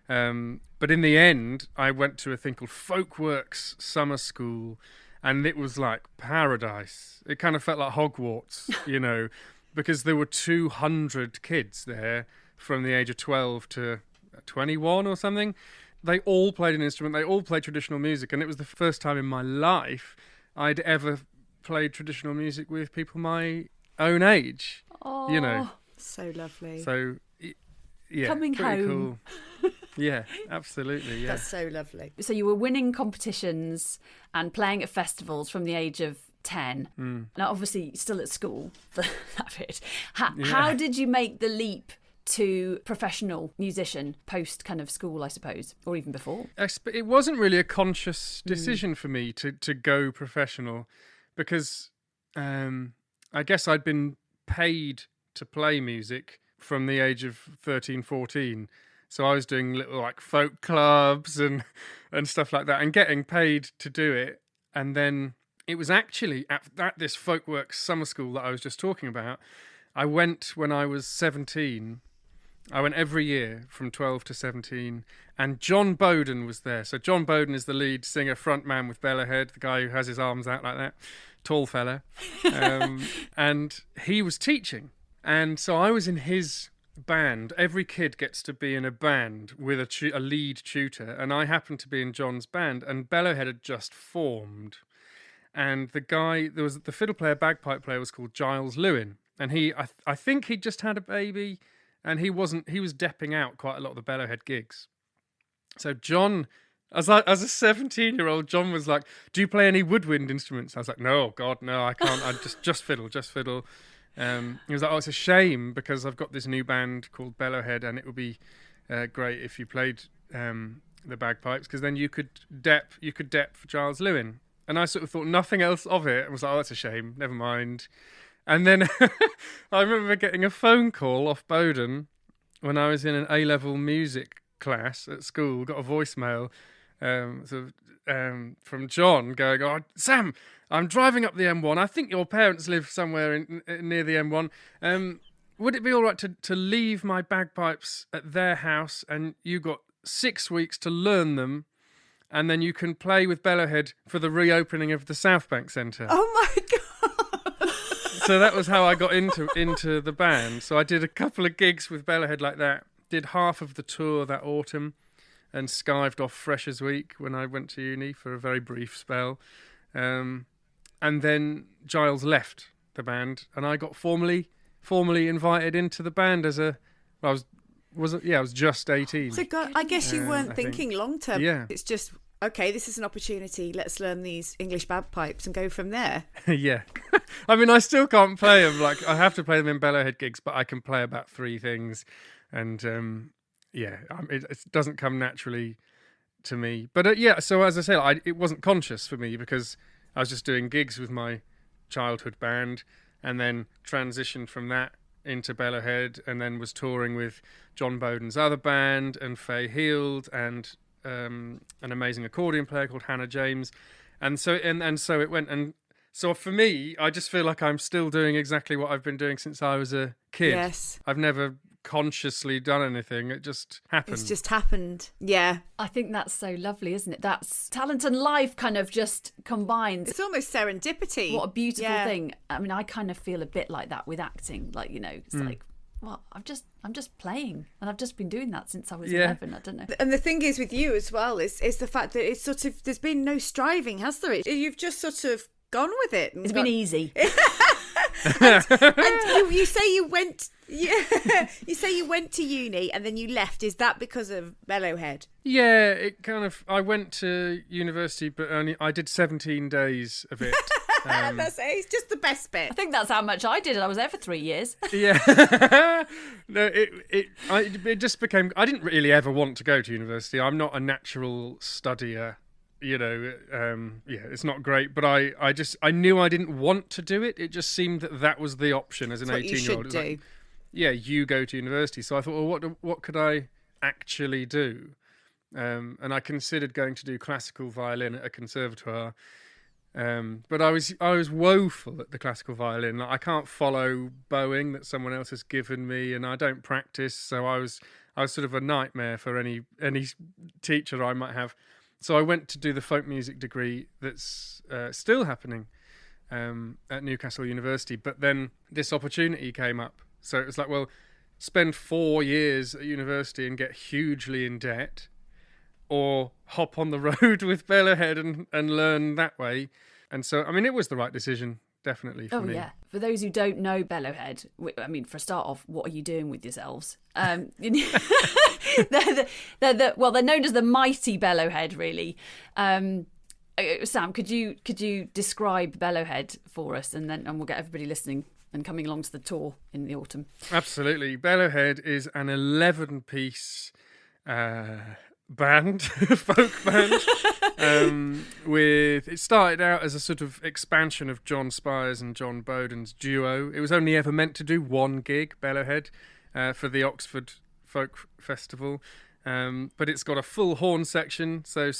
But in the end, I went to a thing called Folkworks Summer School, and it was like paradise. It kind of felt like Hogwarts, you know, because there were 200 kids there from the age of 12 to 21 or something. They all played an instrument. They all played traditional music, and it was the first time in my life I'd ever played traditional music with people my own age. Oh, you know, so lovely. So yeah, coming pretty home. Cool. Yeah, absolutely. Yeah, That's so lovely. So you were winning competitions and playing at festivals from the age of 10. Now, obviously, still at school for that bit. How did you make the leap to professional musician post kind of school, I suppose, or even before? It wasn't really a conscious decision for me to go professional, because I guess I'd been paid to play music from the age of 13, 14. So I was doing little like folk clubs and stuff like that and getting paid to do it. And then it was actually at this Folkworks summer school that I was just talking about. I went when I was 17. I went every year from 12 to 17, and John Boden was there. So John Boden is the lead singer, front man with Bellowhead, the guy who has his arms out like that, tall fella. And he was teaching. And so I was in his band. Every kid gets to be in a band with a lead tutor, and I happened to be in John's band, and Bellowhead had just formed. And the guy, there was the fiddle player, bagpipe player was called Giles Lewin, and I think he'd just had a baby. And he was depping out quite a lot of the Bellowhead gigs. So John, as a 17-year-old, John was like, "Do you play any woodwind instruments?" I was like, "No, God, no, I can't. I just fiddle, just fiddle." He was like, "Oh, it's a shame because I've got this new band called Bellowhead, and it would be great if you played the bagpipes, because then you could dep for Giles Lewin." And I sort of thought nothing else of it. I was like, "Oh, that's a shame. Never mind." And then I remember getting a phone call off Boden when I was in an A-level music class at school, got a voicemail from John going, "Oh, Sam, I'm driving up the M1. I think your parents live somewhere near the M1. Would it be all right to leave my bagpipes at their house, and you got 6 weeks to learn them, and then you can play with Bellowhead for the reopening of the South Bank Centre?" Oh my God. So that was how I got into the band. So I did a couple of gigs with Bellowhead like that. Did half of the tour that autumn and skived off Freshers' Week when I went to uni for a very brief spell. And then Giles left the band, and I got formally invited into the band as I was just 18. So God, I guess you weren't thinking long term. Yeah. It's just, okay, this is an opportunity. Let's learn these English bagpipes and go from there. Yeah. I mean, I still can't play them. Like, I have to play them in Bellowhead gigs, but I can play about 3 things. And, it doesn't come naturally to me. But, so as I said, it wasn't conscious for me because I was just doing gigs with my childhood band and then transitioned from that into Bellowhead, and then was touring with John Boden's other band and Faye Hield and an amazing accordion player called Hannah James. And so it went. And so for me, I just feel like I'm still doing exactly what I've been doing since I was a kid. Yes. I've never consciously done anything. It just happened. It's just happened. Yeah. I think that's so lovely, isn't it? That's talent and life kind of just combined. It's almost serendipity. What a beautiful thing. I mean, I kind of feel a bit like that with acting. Like, you know, it's like, well, I'm just playing, and I've just been doing that since I was 11. I don't know. And the thing is with you as well is the fact that it's sort of, there's been no striving, has there? You've just sort of gone with it. It's been easy. and you say you went, you say you went to uni and then you left. Is that because of Bellowhead? Yeah, it kind of. I went to university, but I did 17 days of it. It's just the best bit. I think that's how much I did. I was there for 3 years. Yeah. No, it just became. I didn't really ever want to go to university. I'm not a natural studier. You know, it's not great, but I knew I didn't want to do it. It just seemed that was the option as an 18-year-old. you go to university. So I thought, well, what could I actually do? And I considered going to do classical violin at a conservatoire. But I was woeful at the classical violin. Like, I can't follow bowing that someone else has given me, and I don't practice. So I was sort of a nightmare for any teacher I might have. So I went to do the folk music degree that's still happening at Newcastle University. But then this opportunity came up. So it was like, well, spend 4 years at university and get hugely in debt, or hop on the road with Bellowhead and learn that way. And so, I mean, it was the right decision, definitely, for me. Oh, yeah. For those who don't know Bellowhead, I mean, for a start off, what are you doing with yourselves? They're known as the mighty Bellowhead, really. Sam, could you describe Bellowhead for us, and we'll get everybody listening and coming along to the tour in the autumn. Absolutely. Bellowhead is an 11-piece band, folk band. It started out as a sort of expansion of John Spire's and John Boden's duo. It was only ever meant to do one gig, Bellowhead, for the Oxford Folk Festival. But it's got a full horn section, so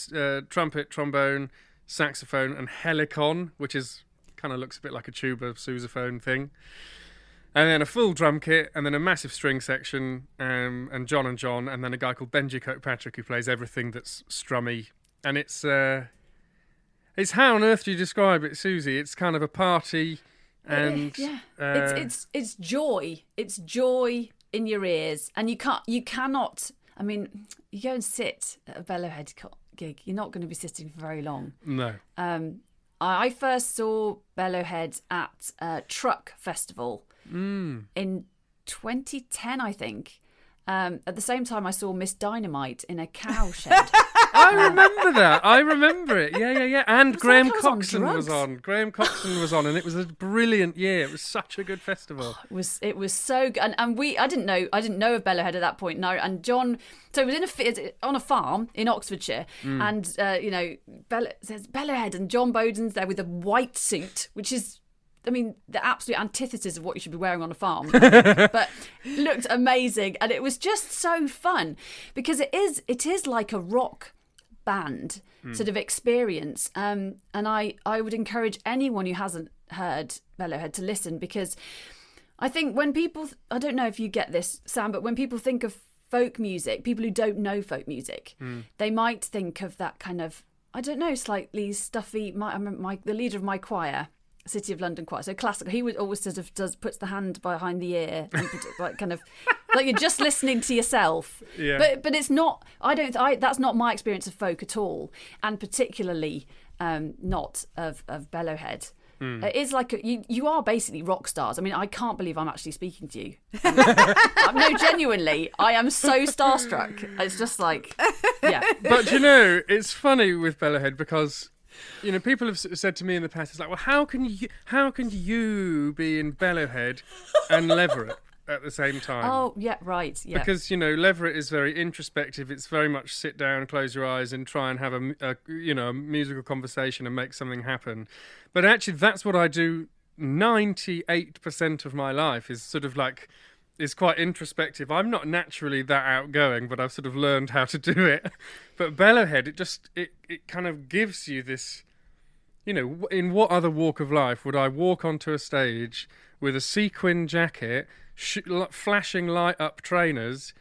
trumpet, trombone, saxophone, and helicon, which is kind of looks a bit like a tuba sousaphone thing. And then a full drum kit, and then a massive string section, and John, and then a guy called Benji Kirkpatrick who plays everything that's strummy. And it's how on earth do you describe it, Susie? It's kind of a party, and it's joy. It's joy in your ears, and you cannot. I mean, you go and sit at a Bellowhead gig, you're not going to be sitting for very long. No. I first saw Bellowhead at Truck Festival in 2010, I think. At the same time, I saw Miss Dynamite in a cow shed. I remember that. I remember it. Yeah. And Graham like Coxon was on. Graham Coxon was on, and it was a brilliant year. It was such a good festival. It was so good. And I didn't know of Bellowhead at that point. No, and John. So it was on a farm in Oxfordshire, and there's Bellowhead, and John Boden's there with a white suit, which is, I mean, the absolute antithesis of what you should be wearing on a farm. But it looked amazing, and it was just so fun because it is like a rock band sort of experience. And I would encourage anyone who hasn't heard Bellowhead to listen, because I think when people, I don't know if you get this, Sam, but when people think of folk music, people who don't know folk music, they might think of that kind of, I don't know, slightly stuffy. The leader of my choir, City of London choir, so classical. He would always sort of puts the hand behind the ear, and like kind of like you're just listening to yourself. Yeah. But it's not. That's not my experience of folk at all, and particularly not of Bellowhead. It is like you are basically rock stars. I mean, I can't believe I'm actually speaking to you. No, genuinely, I am so starstruck. It's just like, yeah. But you know, it's funny with Bellowhead because, you know, people have said to me in the past, it's like, well, how can you be in Bellowhead and Leveret at the same time? Oh, yeah, right, yeah. Because, you know, Leveret is very introspective. It's very much sit down, close your eyes, and try and have a musical conversation and make something happen. But actually, that's what I do 98% of my life, is sort of like, is quite introspective. I'm not naturally that outgoing, but I've sort of learned how to do it. But Bellowhead, it kind of gives you this, you know, in what other walk of life would I walk onto a stage with a sequin jacket, flashing light up trainers,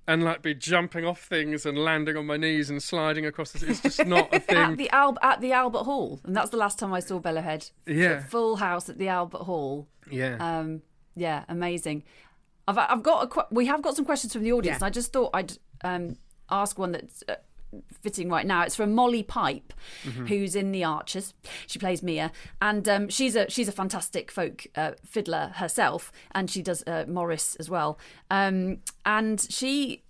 and like be jumping off things and landing on my knees and sliding across the... It's just not a thing. At the Albert Hall, and that's the last time I saw Bellowhead. Yeah. Full house at the Albert Hall. Yeah. Yeah, amazing. We have got some questions from the audience. Yeah. And I just thought I'd ask one that's fitting right now. It's from Molly Pipe, who's in the Archers. She plays Mia, and she's a fantastic folk fiddler herself, and she does Morris as well. And she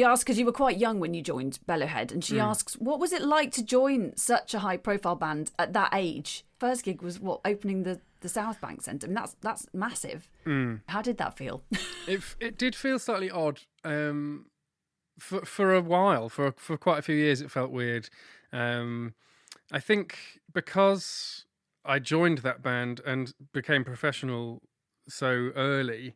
asks, because you were quite young when you joined Bellowhead, and she asks, what was it like to join such a high-profile band at that age? First gig was opening the South Bank Centre. I mean, that's massive. How did that feel? It did feel slightly odd. For a while, for quite a few years, it felt weird. I think because I joined that band and became professional so early,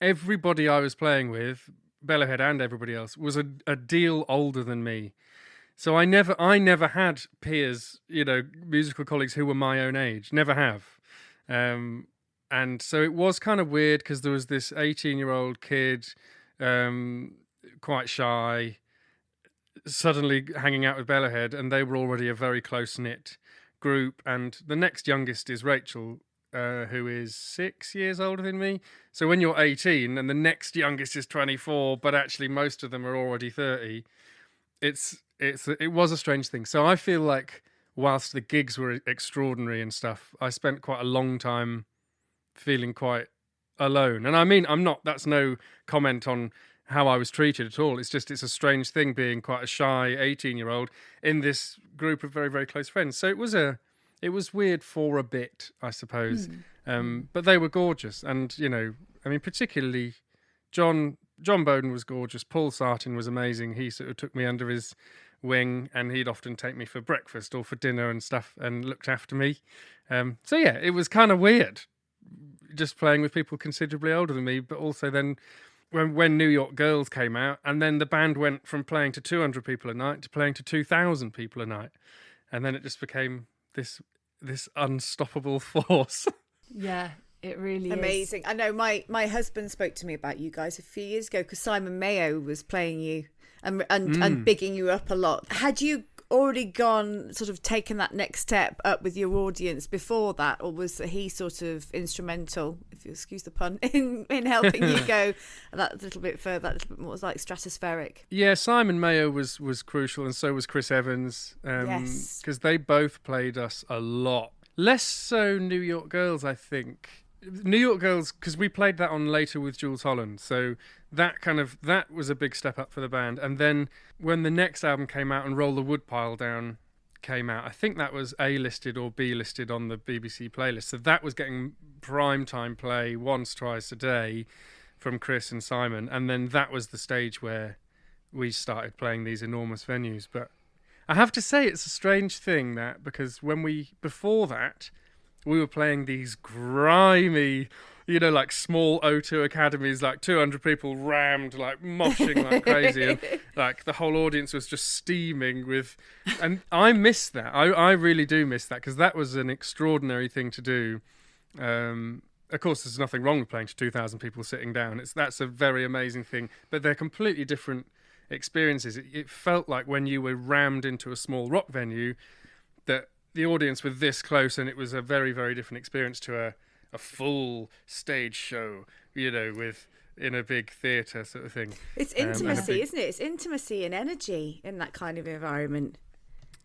everybody I was playing with, Bellowhead and everybody else, was a deal older than me. So I never had peers, musical colleagues who were my own age. Never have. And so it was kind of weird because there was this 18-year-old kid, quite shy, suddenly hanging out with Bellowhead, and they were already a very close-knit group. And the next youngest is Rachel, who is 6 years older than me. So when you're 18 and the next youngest is 24, but actually most of them are already 30, it was a strange thing. So I feel like whilst the gigs were extraordinary and stuff, I spent quite a long time feeling quite alone. And I mean, that's no comment on how I was treated at all. It's a strange thing being quite a shy 18-year-old in this group of very, very close friends. So it was weird for a bit, I suppose. But they were gorgeous. And, particularly John Boden was gorgeous. Paul Sartin was amazing. He sort of took me under his wing, and he'd often take me for breakfast or for dinner and stuff and looked after me. So yeah, it was kind of weird just playing with people considerably older than me, but also then when New York Girls came out, and then the band went from playing to 200 people a night to playing to 2,000 people a night, and then it just became this unstoppable force. Yeah, it really amazing. I know my husband spoke to me about you guys a few years ago because Simon Mayo was playing you and bigging you up a lot. Had you already taken that next step up with your audience before that, or was he sort of instrumental, if you excuse the pun, in helping you go that little bit further, that little bit more like stratospheric? Yeah, Simon Mayo was crucial, and so was Chris Evans, yes, because they both played us a lot. Less so New York Girls, I think. New York Girls, because we played that on later with Jules Holland, so that was a big step up for the band. And then when the next album came out and Roll the Woodpile Down came out, I think that was A-listed or B-listed on the BBC playlist, so that was getting prime time play once, twice a day from Chris and Simon, and then that was the stage where we started playing these enormous venues. But I have to say, it's a strange thing that, because before that, we were playing these grimy, like small O2 academies, like 200 people rammed, like moshing like crazy. And like the whole audience was just steaming with... And I miss that. I really do miss that, because that was an extraordinary thing to do. Of course, there's nothing wrong with playing to 2,000 people sitting down. That's a very amazing thing. But they're completely different experiences. It felt like when you were rammed into a small rock venue that the audience were this close, and it was a very, very different experience to a full stage show, in a big theatre sort of thing. It's intimacy, isn't it? It's intimacy and energy in that kind of environment.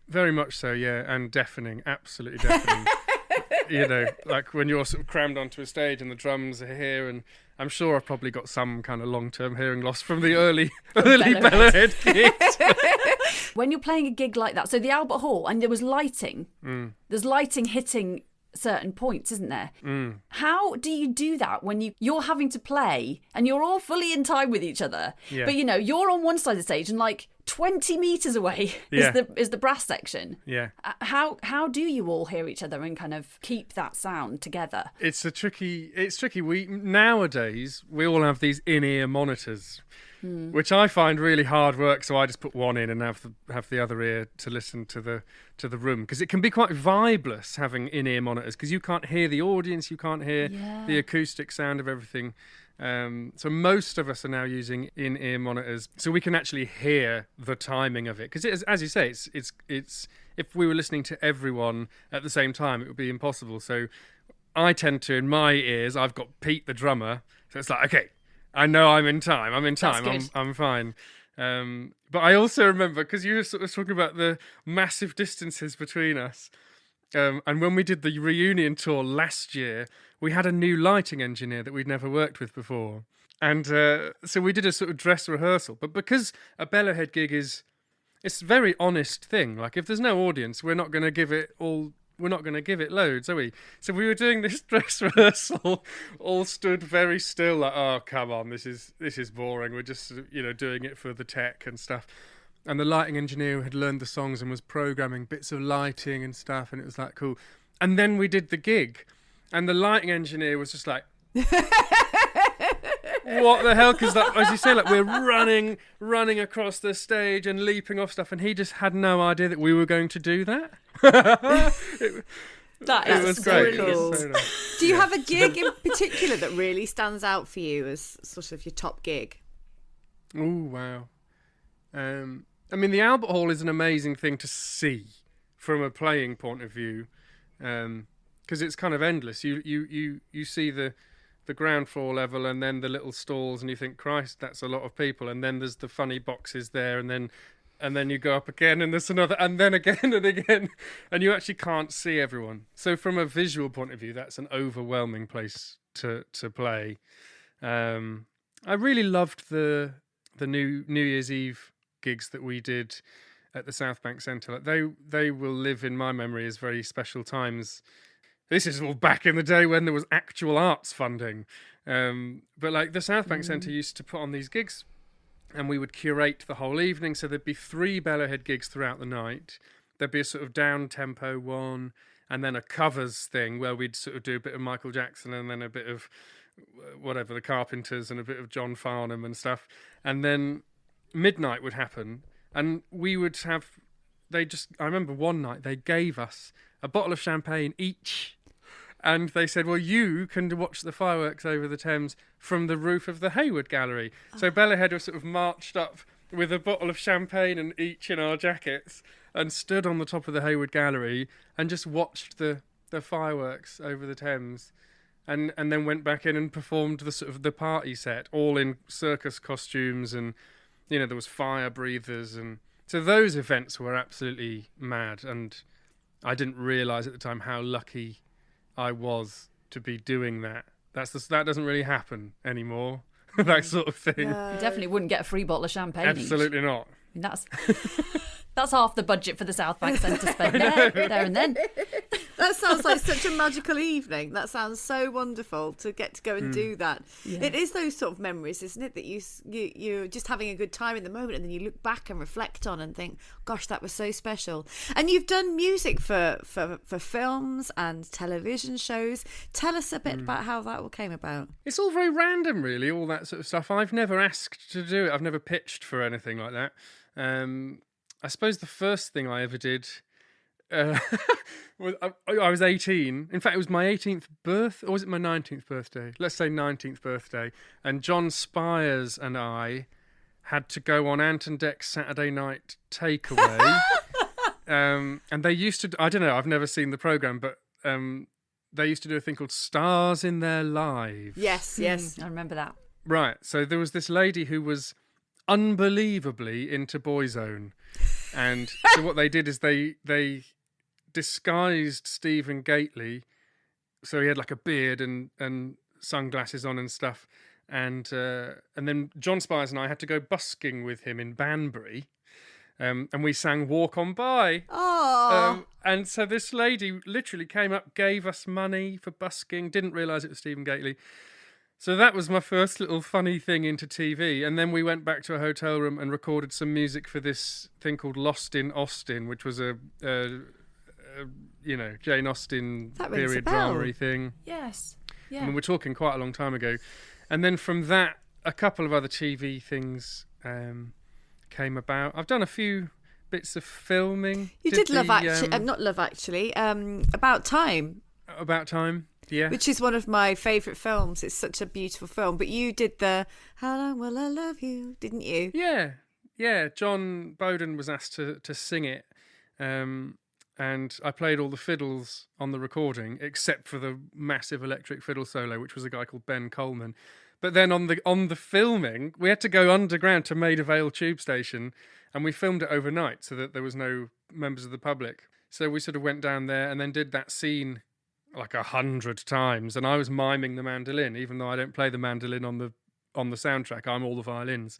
Very much so, yeah, and deafening, absolutely deafening. Like when you're sort of crammed onto a stage and the drums are here, and I'm sure I've probably got some kind of long-term hearing loss from the early Bellowhead gigs. When you're playing a gig like that, so the Albert Hall, and there was lighting, there's lighting hitting certain points, isn't there? How do you do that when you're having to play and you're all fully in time with each other, but you're on one side of the stage and like 20 meters away is the brass section? How do you all hear each other and kind of keep that sound together? It's tricky. Nowadays we all have these in-ear monitors, which I find really hard work. So I just put one in and have the other ear to listen to the room, because it can be quite vibeless having in-ear monitors, because you can't hear the audience, you can't hear the acoustic sound of everything. So most of us are now using in-ear monitors, so we can actually hear the timing of it. Because as you say, it's if we were listening to everyone at the same time, it would be impossible. So I tend to, in my ears, I've got Pete the drummer, so it's like, okay, I know I'm in time. I'm fine. But I also remember, because you were sort of talking about the massive distances between us, and when we did the reunion tour last year, we had a new lighting engineer that we'd never worked with before. And so we did a sort of dress rehearsal. But because a Bellowhead gig it's a very honest thing. Like, if there's no audience, we're not going to give it loads, are we? So we were doing this dress rehearsal, all stood very still, like, oh, come on, this is boring. We're just, doing it for the tech and stuff. And the lighting engineer had learned the songs and was programming bits of lighting and stuff, and it was like, cool. And then we did the gig, and the lighting engineer was just like... what the hell? Because as you say, like we're running across the stage and leaping off stuff, and he just had no idea that we were going to do that. It was so great. cool. It was so nice. Do you have a gig in particular that really stands out for you as sort of your top gig? Oh wow! I mean, the Albert Hall is an amazing thing to see from a playing point of view, because it's kind of endless. You see the ground floor level and then the little stalls, and you think, Christ, that's a lot of people. And then there's the funny boxes there, and then you go up again, and there's another, and then again and again, and you actually can't see everyone. So from a visual point of view, that's an overwhelming place to play. I really loved the New Year's Eve gigs that we did at the South Bank Centre. They will live in my memory as very special times. This is all back in the day when there was actual arts funding. But like the South Bank Centre used to put on these gigs, and we would curate the whole evening. So there'd be 3 Bellowhead gigs throughout the night. There'd be a sort of down-tempo one, and then a covers thing where we'd sort of do a bit of Michael Jackson and then a bit of whatever, the Carpenters, and a bit of John Farnham and stuff. And then midnight would happen, and we would have... I remember one night they gave us a bottle of champagne each, and they said, well, you can watch the fireworks over the Thames from the roof of the Hayward Gallery. So Bellowhead was sort of marched up with a bottle of champagne and each in our jackets and stood on the top of the Hayward Gallery and just watched the fireworks over the Thames, and then went back in and performed the sort of the party set, all in circus costumes, and there was fire breathers, and so those events were absolutely mad, and I didn't realise at the time how lucky I was to be doing that. That doesn't really happen anymore, that sort of thing. No. You definitely wouldn't get a free bottle of champagne. Absolutely not. I mean, that's half the budget for the South Bank Centre spend there and then. That sounds like such a magical evening. That sounds so wonderful to get to go and do that. Yeah. It is those sort of memories, isn't it, that you're just having a good time in the moment, and then you look back and reflect on and think, gosh, that was so special. And you've done music for films and television shows. Tell us a bit about how that all came about. It's all very random, really, all that sort of stuff. I've never asked to do it. I've never pitched for anything like that. I suppose the first thing I ever did... I was 18. In fact, it was my 18th birthday, or was it my 19th birthday? Let's say 19th birthday. And John Spires and I had to go on Ant and Dec's Saturday night takeaway. And they used to, I don't know, I've never seen the programme, but they used to do a thing called Stars in Their Lives. Yes. I remember that. Right. So there was this lady who was unbelievably into Boyzone. And so what they did is they disguised Stephen Gately, so he had like a beard and sunglasses on and stuff, and then John Spires and I had to go busking with him in Banbury, and we sang Walk On By. Oh. And so this lady literally came up, gave us money for busking, didn't realise it was Stephen Gately. So that was my first little funny thing into TV. And then we went back to a hotel room and recorded some music for this thing called Lost in Austin, which was a Jane Austen period drama-y thing. Yes. Yeah. I mean, we're talking quite a long time ago. And then from that, a couple of other TV things came about. I've done a few bits of filming. You did Love Actually, not Love Actually, About Time. About Time. Yeah. Which is one of my favourite films. It's such a beautiful film. But you did the How Long Will I Love You, didn't you? Yeah. John Boden was asked to sing it. And I played all the fiddles on the recording, except for the massive electric fiddle solo, which was a guy called Ben Coleman. But then on the filming, we had to go underground to Maida Vale tube station, and we filmed it overnight so that there was no members of the public. So we sort of went down there and then did that scene like 100 times, and I was miming the mandolin, even though I don't play the mandolin on the soundtrack. I'm all the violins.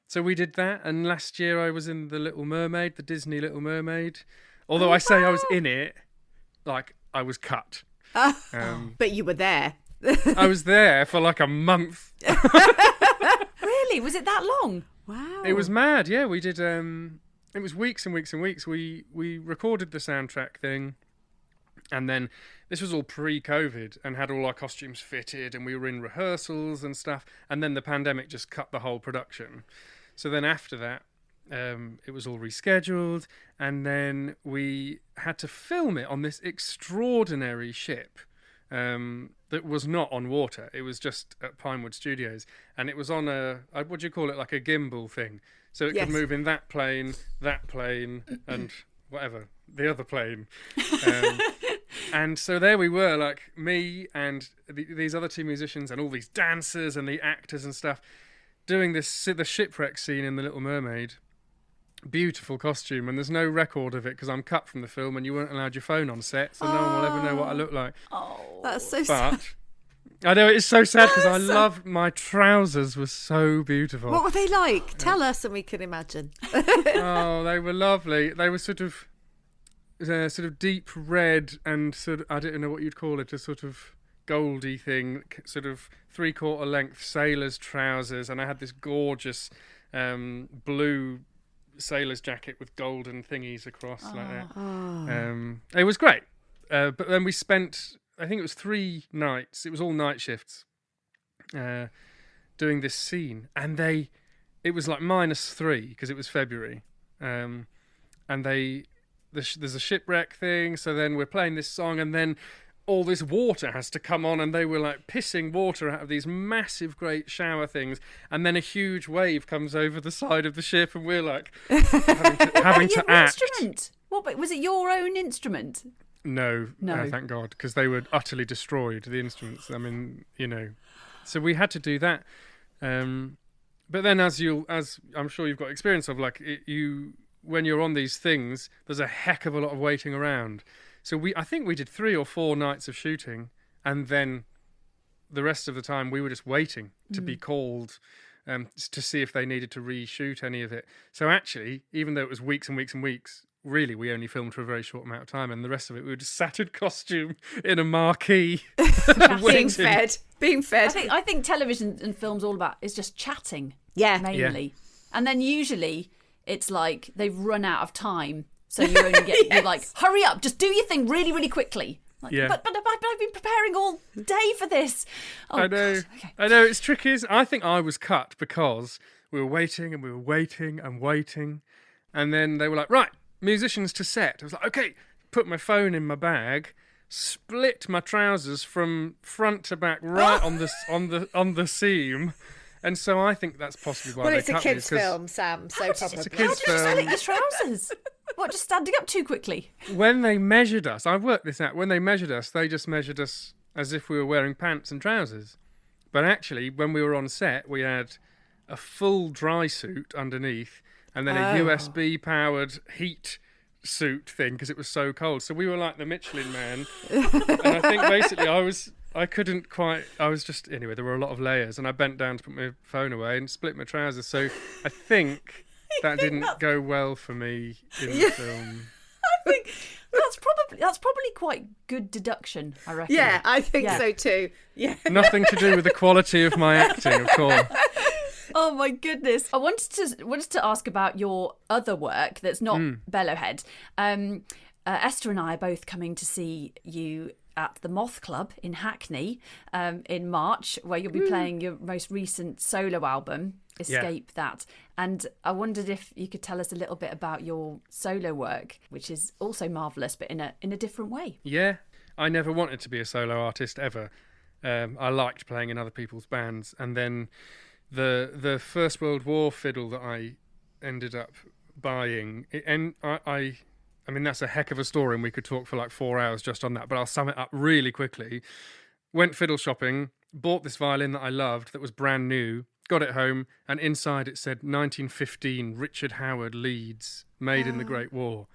So we did that, and last year I was in The Little Mermaid, the Disney Little Mermaid. Although I say I was in it, like I was cut. But you were there. I was there for like a month. Really? Was it that long? Wow. It was mad. Yeah, we did. It was weeks and weeks and weeks. We recorded the soundtrack thing. And then this was all pre-COVID and had all our costumes fitted and we were in rehearsals and stuff. And then the pandemic just cut the whole production. So then after that, it was all rescheduled. And then we had to film it on this extraordinary ship that was not on water. It was just at Pinewood Studios. And it was on what do you call it, like a gimbal thing. So it could move in that plane, and whatever, the other plane. And so there we were, like me and these other two musicians and all these dancers and the actors and stuff doing the shipwreck scene in The Little Mermaid. Beautiful costume, and there's no record of it because I'm cut from the film and you weren't allowed your phone on set, so no one will ever know what I look like. Oh, that's so sad. I know, it's so sad because I loved my trousers were so beautiful. What were they like? Tell us and we can imagine. Oh, they were lovely. They were sort of deep red and sort of, I don't know what you'd call it, a sort of goldy thing, sort of 3/4 length sailor's trousers, and I had this gorgeous blue sailor's jacket with golden thingies across like that. It was great, but then we spent, I think it was 3 nights, it was all night shifts, doing this scene, and it was like -3 because it was February, and there's a shipwreck thing, so then we're playing this song, and then all this water has to come on, and they were like pissing water out of these massive great shower things, and then a huge wave comes over the side of the ship, and we're like having to act. Instrument? What? But was it your own instrument? No. Thank God, because they were utterly destroyed, the instruments. I mean, so we had to do that. But then, as I'm sure you've got experience of, like when you're on these things, there's a heck of a lot of waiting around. So I think we did 3 or 4 nights of shooting, and then the rest of the time we were just waiting to be called to see if they needed to reshoot any of it. So actually, even though it was weeks and weeks and weeks, really we only filmed for a very short amount of time, and the rest of it we were just sat in costume in a marquee. Being fed. I think television and film's all about is just chatting. Yeah. Mainly. Yeah. And then usually it's like they've run out of time. So you only get, you're like, hurry up, just do your thing really, really quickly. Like, but I've been preparing all day for this. Oh, I know. Okay. I know, it's tricky. I think I was cut because we were waiting and we were waiting and waiting. And then they were like, right, musicians to set. I was like, okay, put my phone in my bag, split my trousers from front to back right on the seam. And so I think that's possibly why they cut me. Well, it's a kid's film, Sam, so probably. It's a kid's film. How did you split your trousers? What, just standing up too quickly? When they measured us, I worked this out, when they measured us, they just measured us as if we were wearing pants and trousers. But actually, when we were on set, we had a full dry suit underneath, and then a USB-powered heat suit thing, because it was so cold. So we were like the Michelin Man. And I think basically anyway, there were a lot of layers, and I bent down to put my phone away and split my trousers. So I think that didn't go well for me in the film. I think that's probably quite good deduction, I reckon. Yeah, I think so too. Yeah. Nothing to do with the quality of my acting, of course. Oh my goodness. I wanted to ask about your other work that's not Bellowhead. Esther and I are both coming to see you at the Moth Club in Hackney in March, where you'll be playing your most recent solo album, Escape That. And I wondered if you could tell us a little bit about your solo work, which is also marvellous, but in a different way. Yeah, I never wanted to be a solo artist ever. I liked playing in other people's bands. And then the First World War fiddle that I ended up buying, I mean, that's a heck of a story, and we could talk for like 4 hours just on that, but I'll sum it up really quickly. Went fiddle shopping, bought this violin that I loved that was brand new, got it home, and inside it said 1915 Richard Howard Leeds, made in the Great War.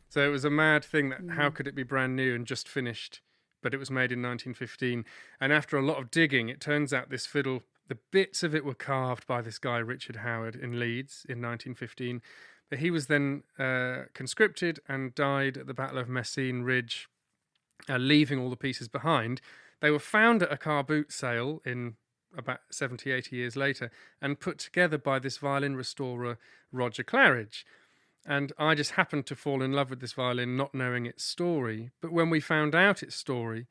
So it was a mad thing that how could it be brand new and just finished, but it was made in 1915. And after a lot of digging, it turns out this fiddle, the bits of it were carved by this guy, Richard Howard, in Leeds in 1915. But he was then conscripted and died at the Battle of Messines Ridge, leaving all the pieces behind. They were found at a car boot sale in about 70, 80 years later and put together by this violin restorer, Roger Claridge. And I just happened to fall in love with this violin, not knowing its story. But when we found out its story,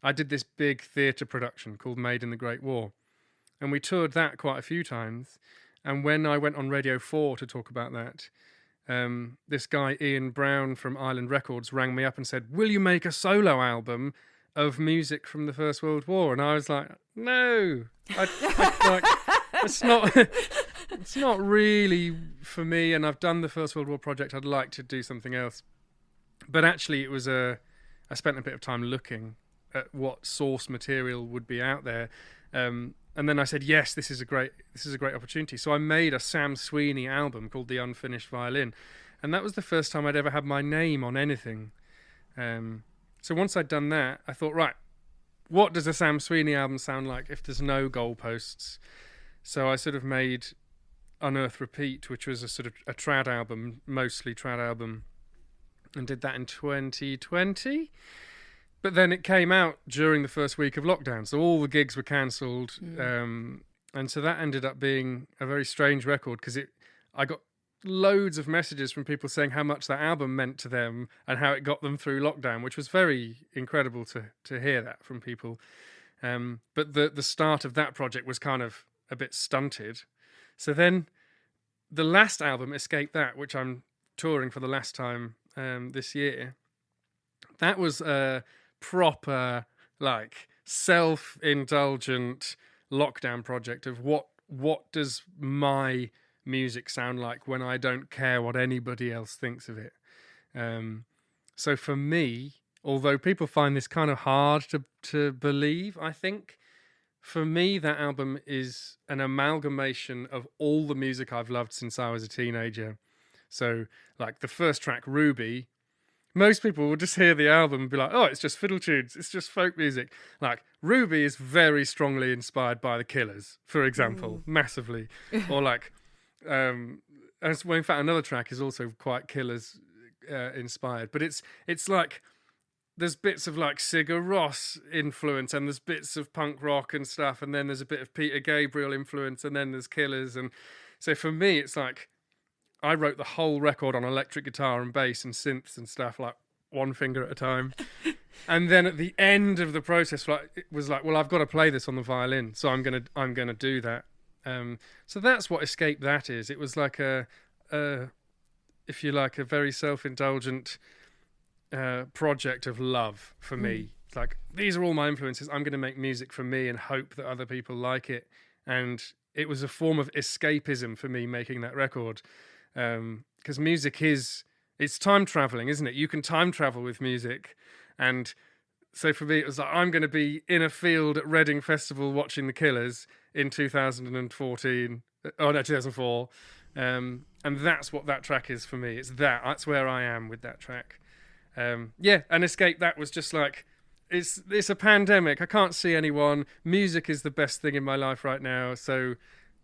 I did this big theatre production called Made in the Great War. And we toured that quite a few times. And when I went on Radio 4 to talk about that, this guy, Ian Brown from Island Records, rang me up and said, "Will you make a solo album of music from the First World War?" And I was like, no, it's not really for me. And I've done the First World War project. I'd like to do something else. But actually, I spent a bit of time looking at what source material would be out there. And then I said, yes, this is a great opportunity. So I made a Sam Sweeney album called The Unfinished Violin. And that was the first time I'd ever had my name on anything. So once I'd done that, I thought, right, what does a Sam Sweeney album sound like if there's no goalposts? So I sort of made Unearth Repeat, which was a sort of a trad album, mostly trad album, and did that in 2020. But then it came out during the first week of lockdown, so all the gigs were cancelled. And so that ended up being a very strange record, because I got loads of messages from people saying how much that album meant to them and how it got them through lockdown, which was very incredible to hear that from people. But the start of that project was kind of a bit stunted. So then the last album, Escape That, which I'm touring for the last time this year, that was a proper, like, self-indulgent lockdown project of what does my music sound like when I don't care what anybody else thinks of it. So for me, although people find this kind of hard to believe, I think for me that album is an amalgamation of all the music I've loved since I was a teenager. So like the first track, Ruby, most people will just hear the album and be like, oh, it's just fiddle tunes, it's just folk music. Like, Ruby is very strongly inspired by the Killers, for example, massively. Or like, in fact, another track is also quite Killers inspired. But it's like, there's bits of like Sigur Rós influence, and there's bits of punk rock and stuff, and then there's a bit of Peter Gabriel influence, and then there's Killers. And so for me, it's like, I wrote the whole record on electric guitar and bass and synths and stuff, like one finger at a time. And then at the end of the process, like, it was like, well, I've got to play this on the violin, so I'm gonna do that. So that's what Escape That is. It was like if you like, a very self-indulgent project of love for me. It's like, these are all my influences. I'm going to make music for me and hope that other people like it. And it was a form of escapism for me making that record. Because music it's time traveling, isn't it? You can time travel with music. And so for me, it was like, I'm going to be in a field at Reading Festival watching the Killers in 2004. And that's what that track is for me. That's where I am with that track. And Escape That was just like, it's a pandemic. I can't see anyone. Music is the best thing in my life right now. So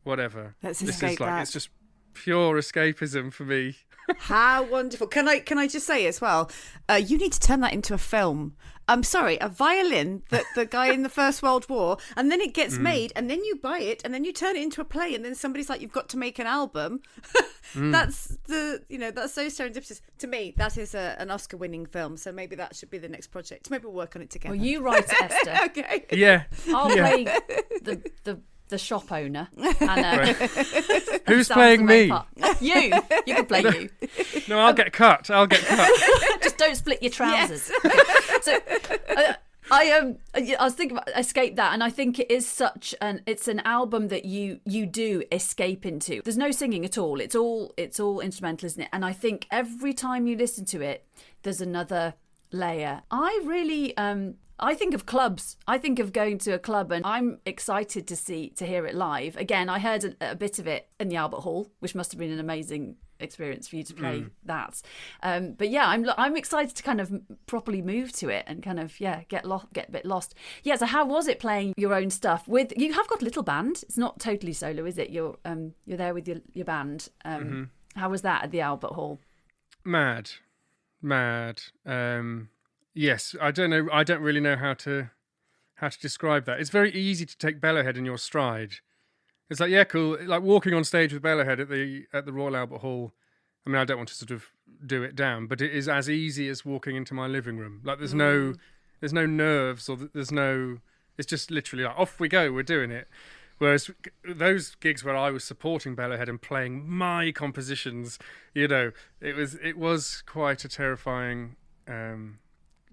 whatever. Let's escape that. It's just pure escapism for me. How wonderful. Can I just say as well, you need to turn that into a film. I'm sorry, a violin that the guy in the First World War, and then it gets made, and then you buy it, and then you turn it into a play, and then somebody's like, you've got to make an album. That's so serendipitous. To me, that is an Oscar-winning film, so maybe that should be the next project. Maybe we'll work on it together. Well, you write it, Esther. Okay. Yeah. I'll play the shop owner. And, who's playing me? You can play you. No, I'll get cut. Just don't split your trousers. Okay. So I was thinking about Escape That, and I think it is it's an album that you do escape into. There's no singing at all. It's all instrumental, isn't it? And I think every time you listen to it, there's another layer. I really I think of clubs. I think of going to a club, and I'm excited to hear it live. Again, I heard a bit of it in the Albert Hall, which must have been an amazing experience for you to play that. But yeah, I'm excited to kind of properly move to it and kind of get a bit lost. Yeah. So how was it playing your own stuff with? You have got a little band. It's not totally solo, is it? You're there with your band. How was that at the Albert Hall? Mad. Yes, I don't know. I don't really know how to describe that. It's very easy to take Bellowhead in your stride. It's like, yeah, cool. Like walking on stage with Bellowhead at the Royal Albert Hall I mean, I don't want to sort of do it down, but it is as easy as walking into my living room. Like there's no nerves or there's no, it's just literally like, off we go, we're doing it. Whereas those gigs where I was supporting Bellowhead and playing my compositions, you know, it was quite a terrifying thing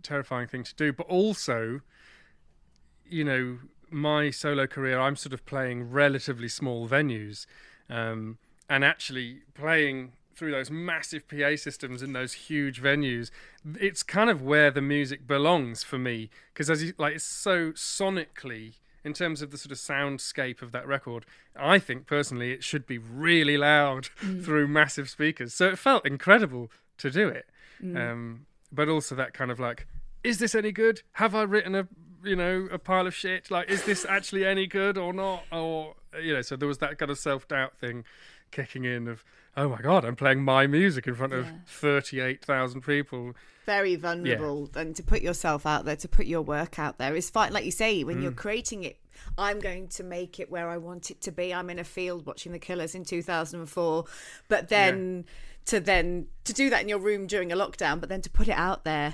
to do. But also, you know, my solo career, I'm sort of playing relatively small venues, and actually playing through those massive PA systems in those huge venues, it's kind of where the music belongs for me, because it's so sonically, in terms of the sort of soundscape of that record, I think personally it should be really loud through massive speakers. So it felt incredible to do it. But also that kind of like, is this any good? Have I written a pile of shit? Like, is this actually any good or not? Or, you know, so there was that kind of self-doubt thing kicking in of, oh my God, I'm playing my music in front of 38,000 people. Very vulnerable. And to put yourself out there, to put your work out there is fine. Like you say, when you're creating it, I'm going to make it where I want it to be. I'm in a field watching the Killers in 2004. But then to do that in your room during a lockdown, but then to put it out there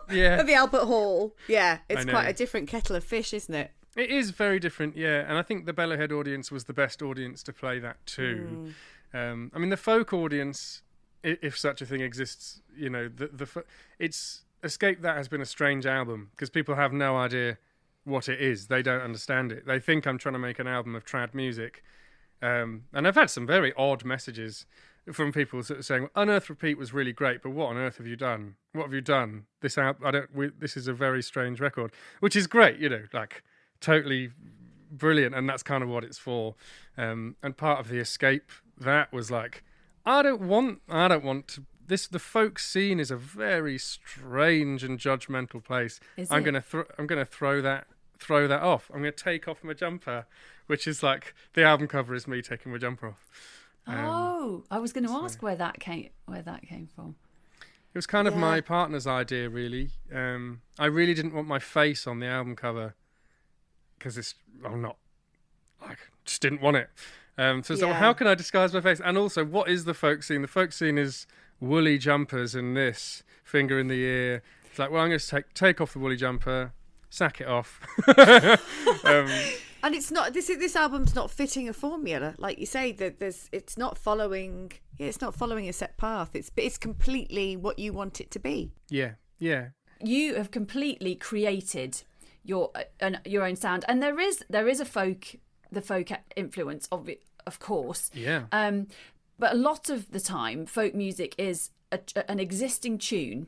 at the Albert Hall. Yeah, it's quite a different kettle of fish, isn't it? It is very different, yeah. And I think the Bellowhead audience was the best audience to play that too. I mean, the folk audience, if such a thing exists, you know, it's Escape That has been a strange album because people have no idea what it is. They don't understand it. They think I'm trying to make an album of trad music. And I've had some very odd messages from people sort of saying, Unearth Repeat was really great, but what on earth have you done? What have you done? This is a very strange record, which is great, you know, like totally brilliant, and that's kind of what it's for. And part of the Escape That was like, I don't want to. The folk scene is a very strange and judgmental place. I'm gonna throw that off. I'm gonna take off my jumper, which is like the album cover is me taking my jumper off. I was going to ask where that came from. It was kind of my partner's idea, really. I really didn't want my face on the album cover because just didn't want it. So how can I disguise my face? And also, what is the folk scene? The folk scene is woolly jumpers and this finger in the ear. It's like, well, I'm going to take off the woolly jumper, sack it off. And it's not this album's not fitting a formula, like you say. That it's not following a set path. It's completely what you want it to be. Yeah. You have completely created your own sound, and there is the folk influence of it, of course. Yeah. But a lot of the time, folk music is an existing tune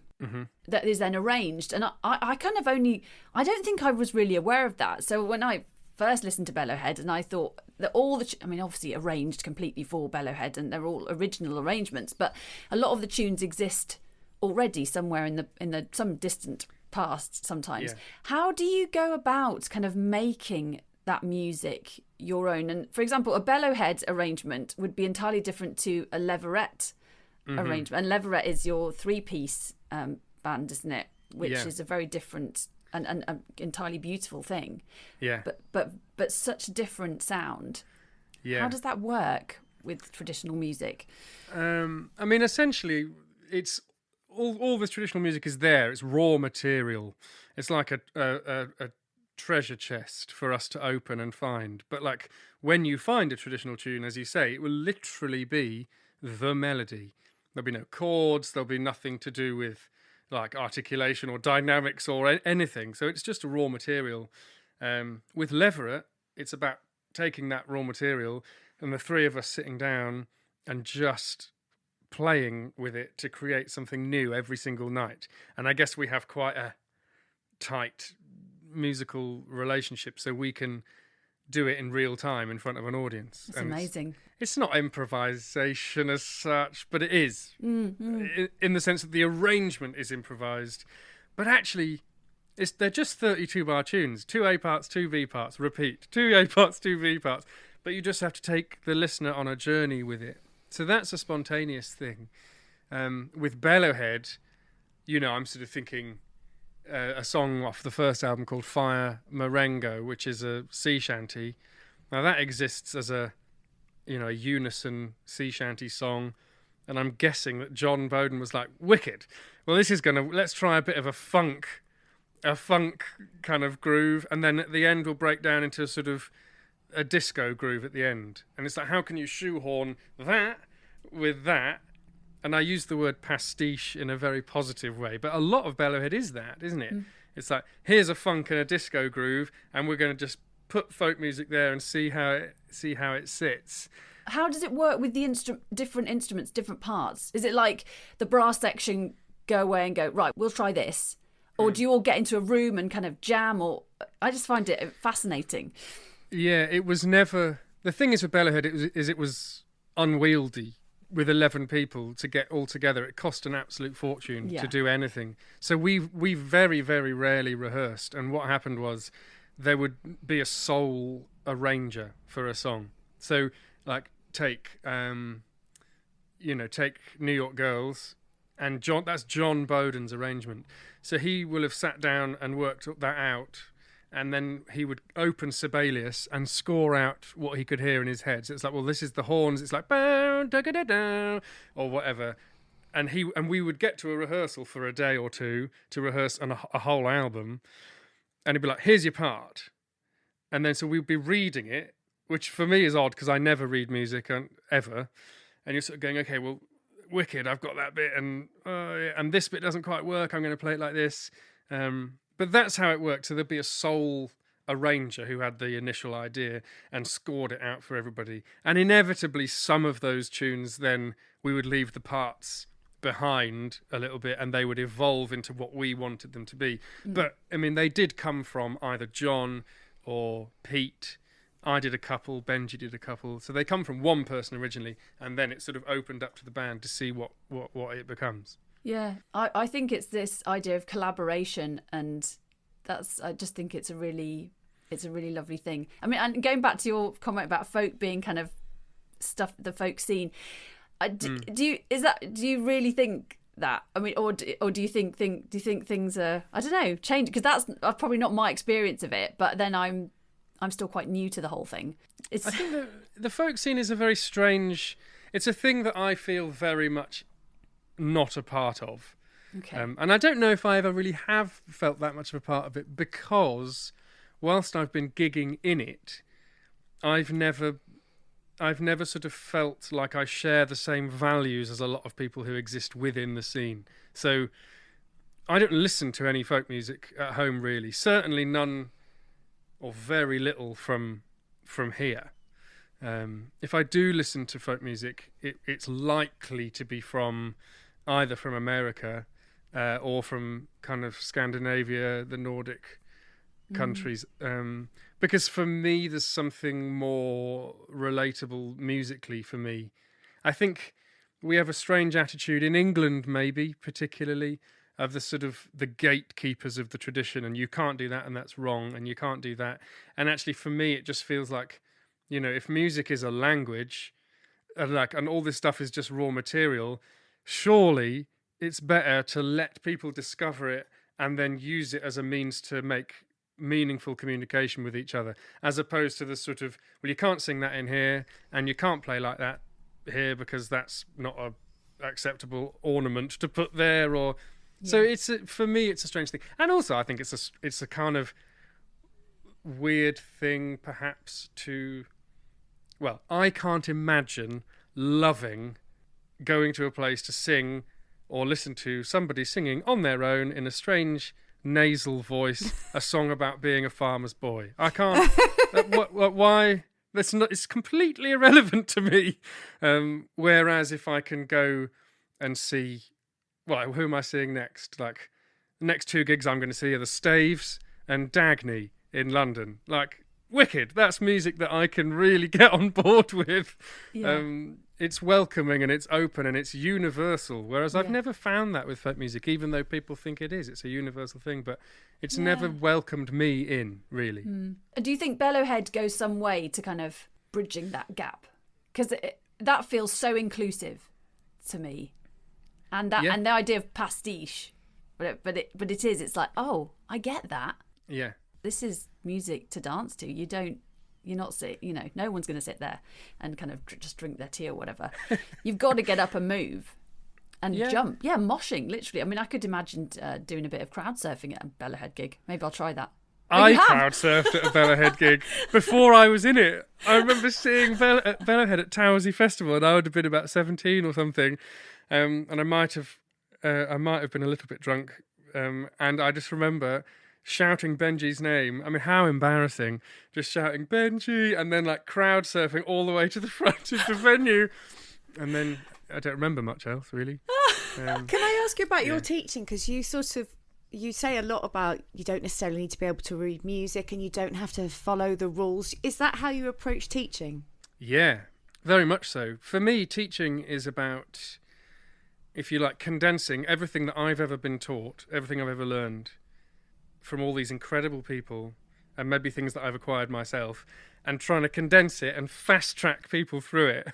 that is then arranged, and I kind of I don't think I was really aware of that. So when I first listened to Bellowhead, and I thought that obviously arranged completely for Bellowhead, and they're all original arrangements, but a lot of the tunes exist already somewhere in the some distant past sometimes. Yeah. How do you go about kind of making that music your own? And for example, a Bellowhead arrangement would be entirely different to a Leveret arrangement. And Leveret is your 3-piece band, isn't it? Which is a very different and entirely beautiful thing. Yeah. But such a different sound. Yeah. How does that work with traditional music? I mean, essentially, it's all this traditional music is there. It's raw material. It's like a treasure chest for us to open and find. But like when you find a traditional tune, as you say, it will literally be the melody. There'll be no chords. There'll be nothing to do with like articulation or dynamics or anything. So it's just a raw material. With Leveret, it's about taking that raw material and the three of us sitting down and just playing with it to create something new every single night. And I guess we have quite a tight musical relationship, so we can do it in real time in front of an audience. It's amazing. It's not improvisation as such, but it is in the sense that the arrangement is improvised. But actually, they're just 32-bar tunes, 2 A parts, 2 B parts, repeat, 2 A parts, 2 B parts. But you just have to take the listener on a journey with it. So that's a spontaneous thing. With Bellowhead, you know, I'm sort of thinking a song off the first album called Fire Marengo, which is a sea shanty. Now that exists as a unison sea shanty song, And I'm guessing that John Boden was like, wicked. Well, let's try a bit of a funk kind of groove. And then at the end, we'll break down into sort of a disco groove at the end. And it's like, how can you shoehorn that with that? And I use the word pastiche in a very positive way. But a lot of Bellowhead is that, isn't it? It's like, here's a funk and a disco groove, and we're going to just put folk music there and see how it sits. How does it work with the different instruments, different parts? Is it like the brass section go away and go, right, we'll try this? Or do you all get into a room and kind of jam? Or I just find it fascinating. Yeah, it was never... The thing is with Bellowhead, it was unwieldy with 11 people to get all together. It cost an absolute fortune to do anything. So we very, very rarely rehearsed. And what happened was there would be a sole arranger for a song. So, like, take New York Girls, and that's John Boden's arrangement. So he will have sat down and worked that out, and then he would open Sibelius and score out what he could hear in his head. So it's like, well, this is the horns. It's like, bow, da da da da, or whatever. And we would get to a rehearsal for a day or two to rehearse a whole album, and he'd be like, here's your part. And then so we'd be reading it, which for me is odd because I never read music ever. And you're sort of going, okay, well, wicked, I've got that bit, and this bit doesn't quite work, I'm going to play it like this. But that's how it worked. So there'd be a sole arranger who had the initial idea and scored it out for everybody. And inevitably, some of those tunes, then we would leave the parts behind a little bit and they would evolve into what we wanted them to be. But, I mean, they did come from either John or Pete. I did a couple, Benji did a couple. So they come from one person originally, and then it sort of opened up to the band to see what it becomes. Yeah, I think it's this idea of collaboration, and I just think it's a really lovely thing. I mean, and going back to your comment about folk being kind of stuff, the folk scene, do you really think that? I mean, or do you think things are, I don't know, changing? Because that's probably not my experience of it, but then I'm still quite new to the whole thing. I think the folk scene is a very strange... It's a thing that I feel very much not a part of. Okay. And I don't know if I ever really have felt that much of a part of it, because whilst I've been gigging in it, I've never sort of felt like I share the same values as a lot of people who exist within the scene. So I don't listen to any folk music at home, really. Certainly none... or very little from here. If I do listen to folk music, it's likely to be either from America or from kind of Scandinavia, the Nordic countries. Because for me, there's something more relatable musically for me. I think we have a strange attitude in England, maybe, particularly, of the sort of the gatekeepers of the tradition, and you can't do that, and that's wrong, and you can't do that. And actually, for me, it just feels like, if music is a language, and all this stuff is just raw material, surely it's better to let people discover it and then use it as a means to make meaningful communication with each other, as opposed to the sort of, well, you can't sing that in here, and you can't play like that here because that's not a acceptable ornament to put there, or... Yeah. So for me, it's a strange thing. And also, I think it's a kind of weird thing, perhaps, to... Well, I can't imagine loving going to a place to sing or listen to somebody singing on their own in a strange nasal voice a song about being a farmer's boy. I can't... why... It's completely irrelevant to me. Whereas if I can go and see... Well, who am I seeing next? Like, the next two gigs I'm going to see are the Staves and Dagny in London. Like, wicked. That's music that I can really get on board with. Yeah. It's welcoming and it's open and it's universal. Whereas I've never found that with folk music, even though people think it is. It's a universal thing, but it's never welcomed me in, really. Do you think Bellowhead goes some way to kind of bridging that gap? Because that feels so inclusive to me. And and the idea of pastiche, but it is. It's like, oh, I get that. Yeah. This is music to dance to. You don't You're not no one's going to sit there and kind of just drink their tea or whatever. You've got to get up and move and jump. Yeah, moshing, literally. I mean, I could imagine doing a bit of crowd surfing at a Bellowhead gig. Maybe I'll try that. I crowd surfed at a Bellowhead gig before I was in it. I remember seeing Bellowhead at Towersey Festival, and I would have been about 17 or something, and I might have been a little bit drunk, and I just remember shouting Benji's name. I mean, how embarrassing! Just shouting Benji, and then like crowd surfing all the way to the front of the venue, and then I don't remember much else really. Can I ask you about your teaching? Because you say a lot about you don't necessarily need to be able to read music and you don't have to follow the rules. Is that how you approach teaching? Yeah, very much so. For me, teaching is about, if you like, condensing everything that I've ever been taught, everything I've ever learned from all these incredible people, and maybe things that I've acquired myself, and trying to condense it and fast track people through it.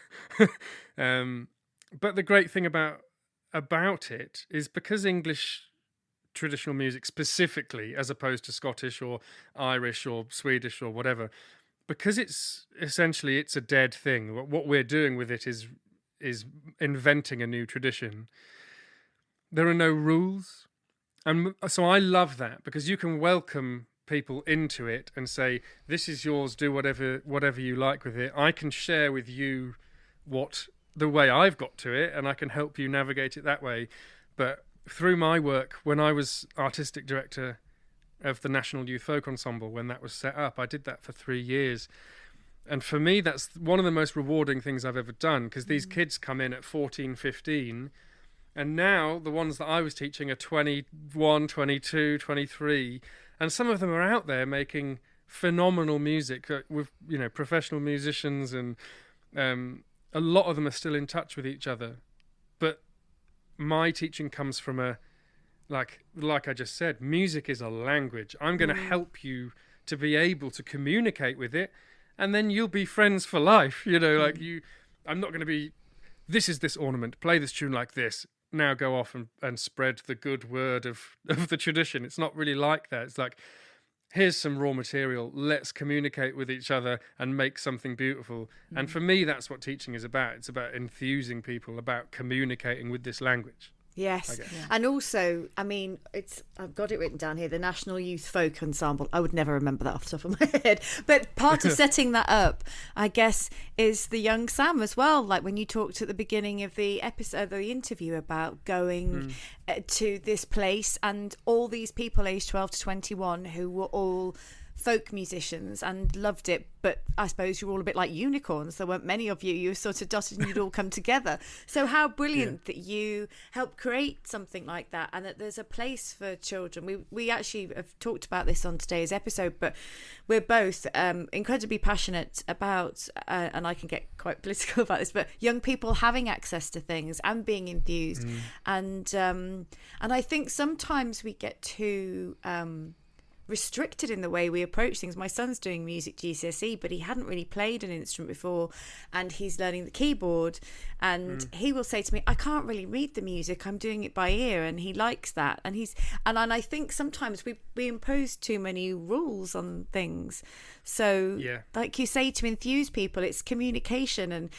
But the great thing about it is, because English traditional music specifically, as opposed to Scottish or Irish or Swedish or whatever, because it's essentially a dead thing. What we're doing with it is inventing a new tradition. There are no rules, and so I love that, because you can welcome people into it and say, this is yours, do whatever you like with it. I can share with you the way I've got to it, and I can help you navigate it that way. But through my work, when I was artistic director of the National Youth Folk Ensemble, when that was set up, I did that for 3 years. And for me, that's one of the most rewarding things I've ever done, because these kids come in at 14, 15, and now the ones that I was teaching are 21, 22, 23, and some of them are out there making phenomenal music with, professional musicians, and a lot of them are still in touch with each other. But my teaching comes from like I just said, music is a language. I'm going to help you to be able to communicate with it, and then you'll be friends for life. I'm not going to be, this is this ornament, play this tune like this, now go off and spread the good word of the tradition. It's not really like that. It's like, here's some raw material, let's communicate with each other and make something beautiful. And for me, that's what teaching is about. It's about enthusing people, about communicating with this language. Yes. And also, I mean, I've got it written down here, the National Youth Folk Ensemble. I would never remember that off the top of my head. But part of setting that up, I guess, is the young Sam as well. Like when you talked at the beginning of the episode, the interview, about going to this place, and all these people aged 12 to 21 who were all folk musicians and loved it, but I suppose you were all a bit like unicorns. There weren't many of you. You were sort of dotted and you'd all come together. So how brilliant that you helped create something like that, and that there's a place for children. We actually have talked about this on today's episode, but we're both incredibly passionate about, and I can get quite political about this, but young people having access to things and being enthused. And I think sometimes we get too restricted in the way we approach things. My son's doing music GCSE, but he hadn't really played an instrument before, and he's learning the keyboard, and he will say to me, I can't really read the music, I'm doing it by ear, and he likes that. And I think sometimes we impose too many rules on things. So like you say, to enthuse people, it's communication. And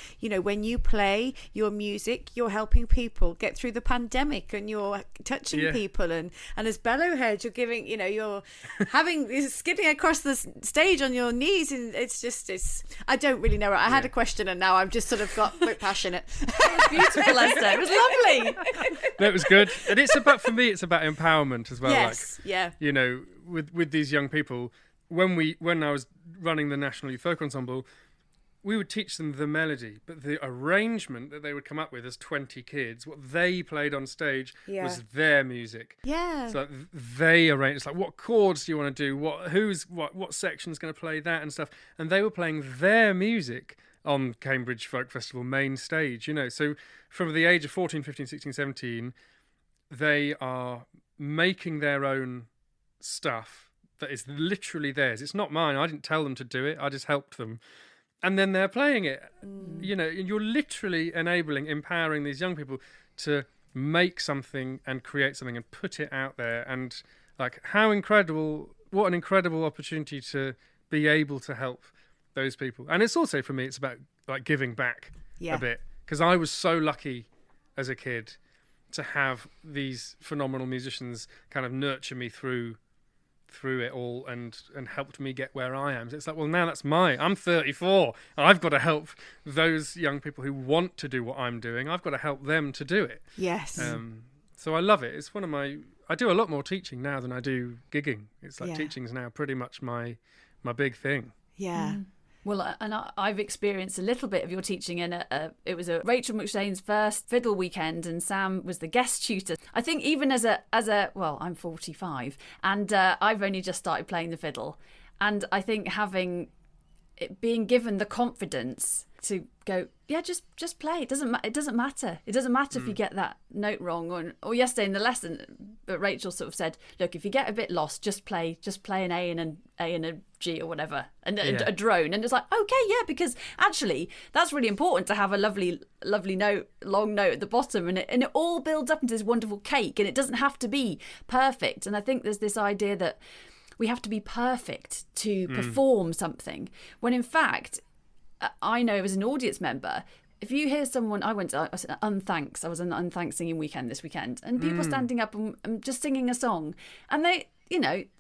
when you play your music, you're helping people get through the pandemic, and you're touching people, and as Bellowhead, you're giving, you're skipping across the stage on your knees, and it's I don't really know. I had a question, and now I've just sort of got a bit passionate. It was beautiful, Esther. It was lovely. No, it was good. And for me, it's about empowerment as well. Yes, with these young people, when I was running the National Youth Folk Ensemble, we would teach them the melody, but the arrangement that they would come up with as 20 kids, what they played on stage was their music. Yeah. So they arranged, it's like, what chords do you want to do? What section's going to play that and stuff? And they were playing their music on Cambridge Folk Festival main stage, So from the age of 14, 15, 16, 17, they are making their own stuff that is literally theirs. It's not mine. I didn't tell them to do it. I just helped them. And then they're playing it. You're literally empowering these young people to make something and create something and put it out there. And like, what an incredible opportunity to be able to help those people. And it's also, for me, it's about like giving back a bit, because I was so lucky as a kid to have these phenomenal musicians kind of nurture me through it all and helped me get where I am. So it's like, well, now I'm 34. I've got to help those young people who want to do what I'm doing. I've got to help them to do it. Yes. So I love it. It's I do a lot more teaching now than I do gigging. It's like teaching's now pretty much my big thing. Yeah. Well, and I've experienced a little bit of your teaching in it was a Rachel McShane's first fiddle weekend, and Sam was the guest tutor. I think even as a well, I'm 45, and I've only just started playing the fiddle, and I think being given the confidence to go, just play. It doesn't matter. It doesn't matter if you get that note wrong. Or yesterday in the lesson, but Rachel sort of said, look, if you get a bit lost, just play an A and a G or whatever, and a drone. And it's like, okay, because actually that's really important to have a lovely note, long note at the bottom, and it all builds up into this wonderful cake, and it doesn't have to be perfect. And I think there's this idea that we have to be perfect to perform something, when in fact, I know as an audience member, if you hear someone, I was an Unthanks singing weekend this weekend, and people standing up and just singing a song, and they're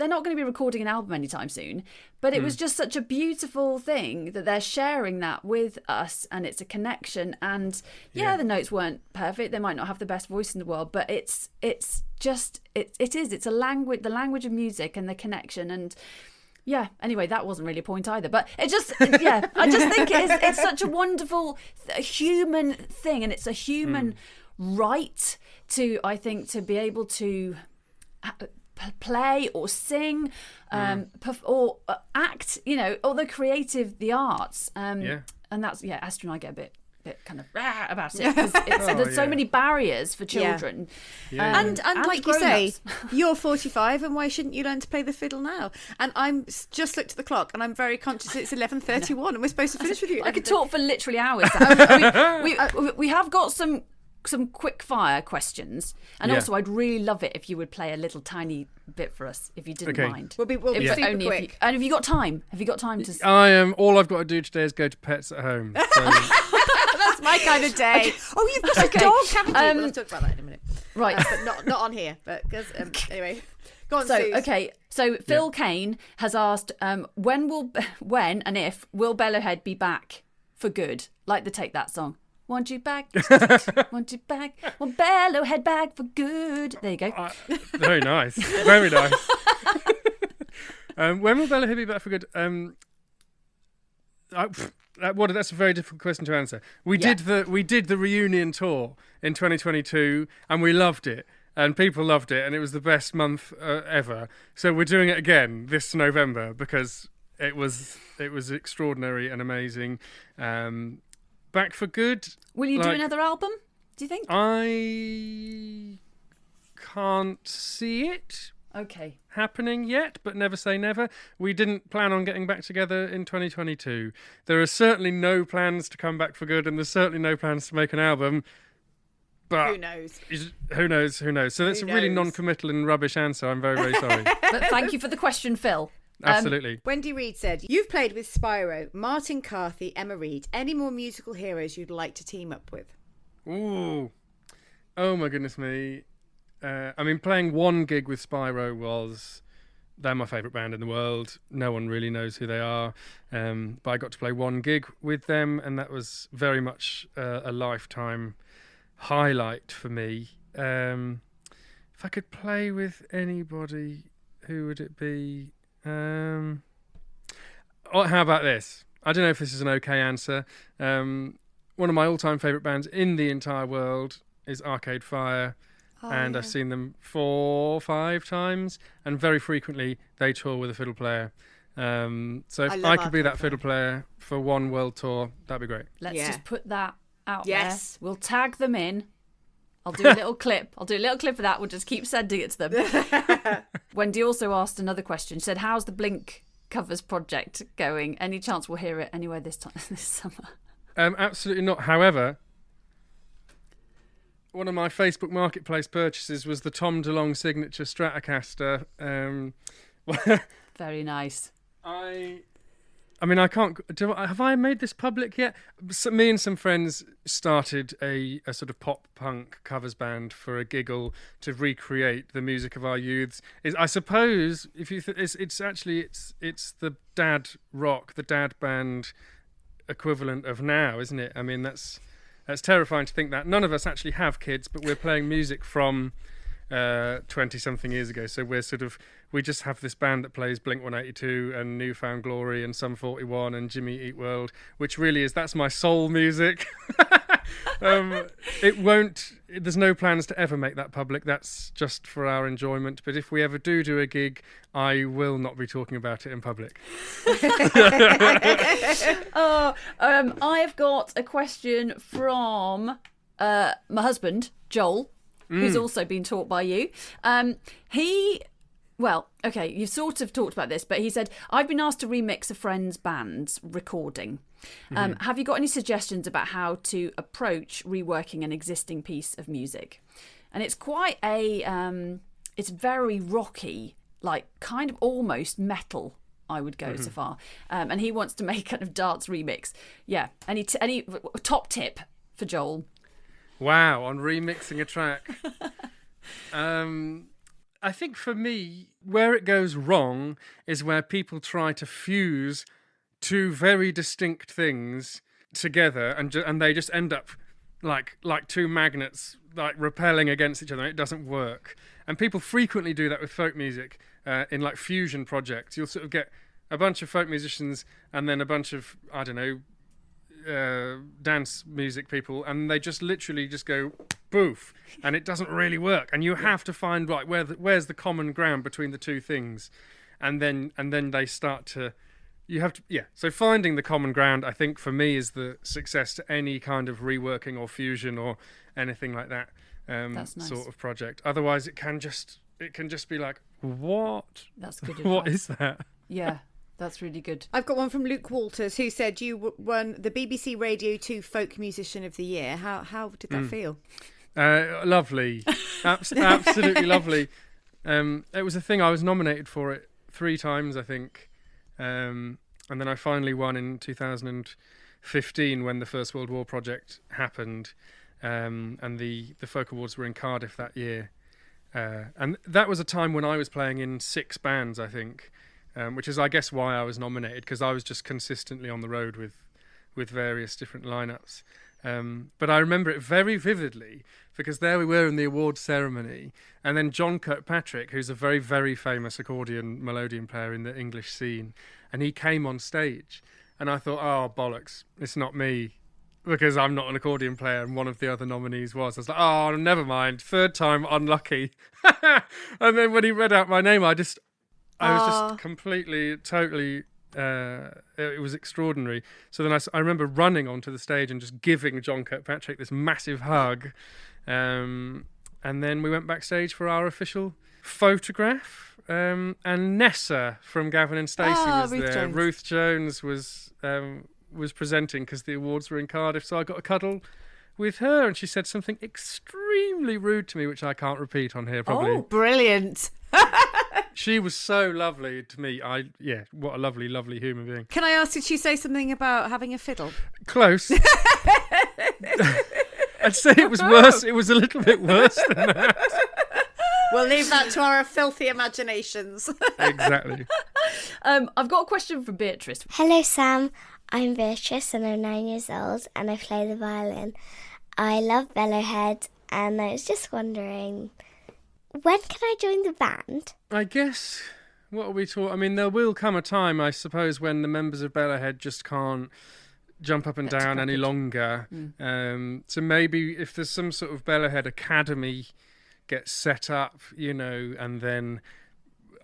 not going to be recording an album anytime soon, but it was just such a beautiful thing that they're sharing that with us, and it's a connection. And the notes weren't perfect, they might not have the best voice in the world, but it's a language, the language of music and the connection. And anyway, that wasn't really a point either, but it just, I just think it's such a wonderful human thing, and it's a human right to be able to play or sing, or act, or the arts. And that's, Esther and I get a bit kind of about it, because there's so many barriers for children. And like you say, you're 45, and why shouldn't you learn to play the fiddle now? And I'm just looked at the clock, and I'm very conscious it's 11:31 and we're supposed to finish with you. I could talk for literally hours. We have got some quick fire questions, and also I'd really love it if you would play a little tiny bit for us, if you didn't mind. We'll be super only quick. And have you got time? To? I am. All I've got to do today is go to Pets at Home. So. That's my kind of day. Oh, you've got a dog, haven't you? We'll talk about that in a minute. Right, but not on here. But because anyway, go on. So Phil Kane has asked, when and if will Bellowhead be back for good? Like the Take That song. Want you back, want you back, want Bellowhead back for good. There you go. Very nice, very nice. When will Bellowhead be back for good? That's a very difficult question to answer. We did the reunion tour in 2022, and we loved it, and people loved it, and it was the best month ever. So we're doing it again this November because it was extraordinary and amazing. Back for good. Will you do another album, do you think? I can't see it happening yet, but never say never. We didn't plan on getting back together in 2022. There are certainly no plans to come back for good, and there's certainly no plans to make an album. But who knows? Who knows? So that's a really non-committal and rubbish answer. I'm very, very sorry. But thank you for the question, Phil. Absolutely. Wendy Reed said, you've played with Spyro, Martin Carthy, Emma Reed. Any more musical heroes you'd like to team up with? Ooh. Oh my goodness me. Playing one gig with Spyro they're my favourite band in the world. No one really knows who they are. But I got to play one gig with them, and that was very much a lifetime highlight for me. If I could play with anybody, who would it be? How about this? I don't know if this is an okay answer. One of my all-time favourite bands in the entire world is Arcade Fire, and I've seen them 4 or 5 times, and very frequently they tour with a fiddle player. So if I could be that fiddle player for one world tour, that'd be great. Let's just put that out there. We'll tag them in. I'll do a little clip. I'll do a little clip of that. We'll just keep sending it to them. Wendy also asked another question. She said, how's the Blink covers project going? Any chance we'll hear it anywhere this summer? Absolutely not. However, one of my Facebook Marketplace purchases was the Tom DeLonge signature Stratocaster. Very nice. I mean, I can't. Have I made this public yet? So me and some friends started a sort of pop punk covers band for a giggle to recreate the music of our youths. I suppose if you, it's the dad rock, the dad band equivalent of now, isn't it? I mean, that's terrifying to think that none of us actually have kids, but we're playing music from 20-something years ago. So we just have this band that plays Blink-182 and Newfound Glory and Sum 41 and Jimmy Eat World, which really that's my soul music. There's no plans to ever make that public. That's just for our enjoyment. But if we ever do a gig, I will not be talking about it in public. I've got a question from my husband, Joel, who's also been taught by you. You've sort of talked about this, but he said, I've been asked to remix a friend's band's recording. Have you got any suggestions about how to approach reworking an existing piece of music? And it's quite it's very rocky, like kind of almost metal, I would go so far. And he wants to make kind of dance remix. Yeah. Any top tip for Joel? Wow, on remixing a track. I think for me, where it goes wrong is where people try to fuse two very distinct things together, and they just end up like two magnets, like repelling against each other. And it doesn't work. And people frequently do that with folk music in like fusion projects. You'll sort of get a bunch of folk musicians and then a bunch of, I don't know, dance music people, and they just literally just go boof, and it doesn't really work. And you have to find like where's the common ground between the two things, and then they start to. You have to, So finding the common ground, I think, for me, is the success to any kind of reworking or fusion or anything like that. That's nice. Sort of project. Otherwise, it can just be like, what? That's good. What is that? Yeah. That's really good. I've got one from Luke Walters, who said you won the BBC Radio 2 Folk Musician of the Year. How did that feel? Lovely. Absolutely lovely. It was a thing. I was nominated for it 3 times, I think. And then I finally won in 2015 when the First World War project happened. And the Folk Awards were in Cardiff that year. And that was a time when I was playing in 6 bands, I think. Which is, I guess, why I was nominated, because I was just consistently on the road with various different lineups. But I remember it very vividly, because there we were in the awards ceremony, and then John Kirkpatrick, who's a very, very famous accordion melodeon player in the English scene, and he came on stage, and I thought, oh, bollocks, it's not me, because I'm not an accordion player, and one of the other nominees was. I was like, oh, never mind, 3rd time unlucky. And then when he read out my name, I was just completely, totally, it was extraordinary. So then I remember running onto the stage and just giving John Kirkpatrick this massive hug. And then we went backstage for our official photograph. And Nessa from Gavin and Stacey was Ruth there. Jones. Ruth Jones was presenting because the awards were in Cardiff. So I got a cuddle with her, and she said something extremely rude to me, which I can't repeat on here probably. Oh, brilliant. She was so lovely to me. What a lovely, lovely human being. Can I ask, did she say something about having a fiddle? Close. I'd say it was worse. It was a little bit worse than that. We'll leave that to our filthy imaginations. Exactly. I've got a question for Beatrice. Hello, Sam. I'm Beatrice and I'm 9 years old and I play the violin. I love Bellowhead and I was just wondering, when can I join the band? I guess, what are we talking? I mean, there will come a time, I suppose, when the members of Bellowhead just can't jump up and down any longer. So maybe if there's some sort of Bellowhead Academy gets set up, and then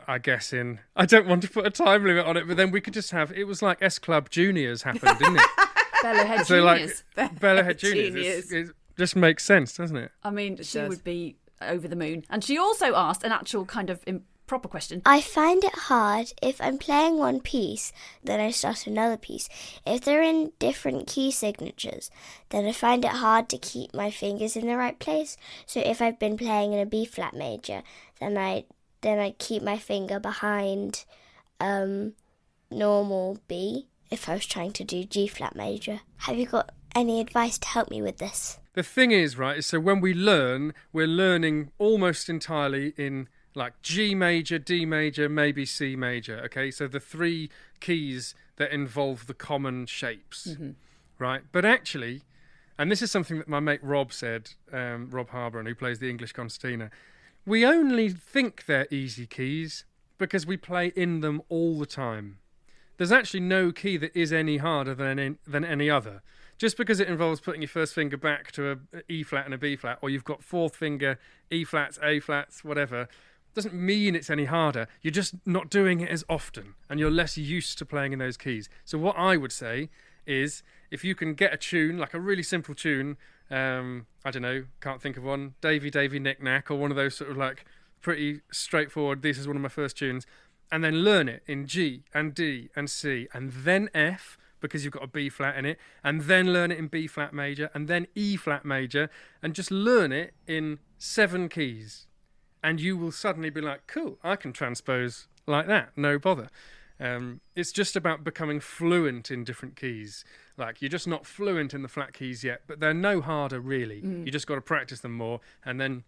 I guess I don't want to put a time limit on it, but then we could just have, it was like S Club Juniors happened, didn't it? Bellowhead So Juniors. Bellowhead Juniors. It just makes sense, doesn't it? I mean, she would be over the moon. And she also asked an actual kind of proper question. I find it hard if I'm playing one piece, then I start another piece. If they're in different key signatures, then I find it hard to keep my fingers in the right place. So if I've been playing in a B flat major, then I keep my finger behind normal B if I was trying to do G flat major. Have you got any advice to help me with this? The thing is, right, is so when we learn, we're learning almost entirely in like G major, D major, maybe C major, okay? So the 3 keys that involve the common shapes, right? But actually, and this is something that my mate Rob said, Rob Harbour, who plays the English concertina, we only think they're easy keys because we play in them all the time. There's actually no key that is any harder than any other. Just because it involves putting your first finger back to a E flat and a B flat, or you've got 4th finger, E flats, A flats, whatever, doesn't mean it's any harder. You're just not doing it as often, and you're less used to playing in those keys. So what I would say is, if you can get a tune, like a really simple tune, I don't know, can't think of one, Davy Knick Knack, or one of those sort of like pretty straightforward, this is one of my first tunes, and then learn it in G and D and C and then F, because you've got a B flat in it, and then learn it in B flat major and then E flat major, and just learn it in 7 keys. And you will suddenly be like, cool, I can transpose like that, no bother. It's just about becoming fluent in different keys. Like, you're just not fluent in the flat keys yet, but they're no harder, really. You just got to practice them more, and then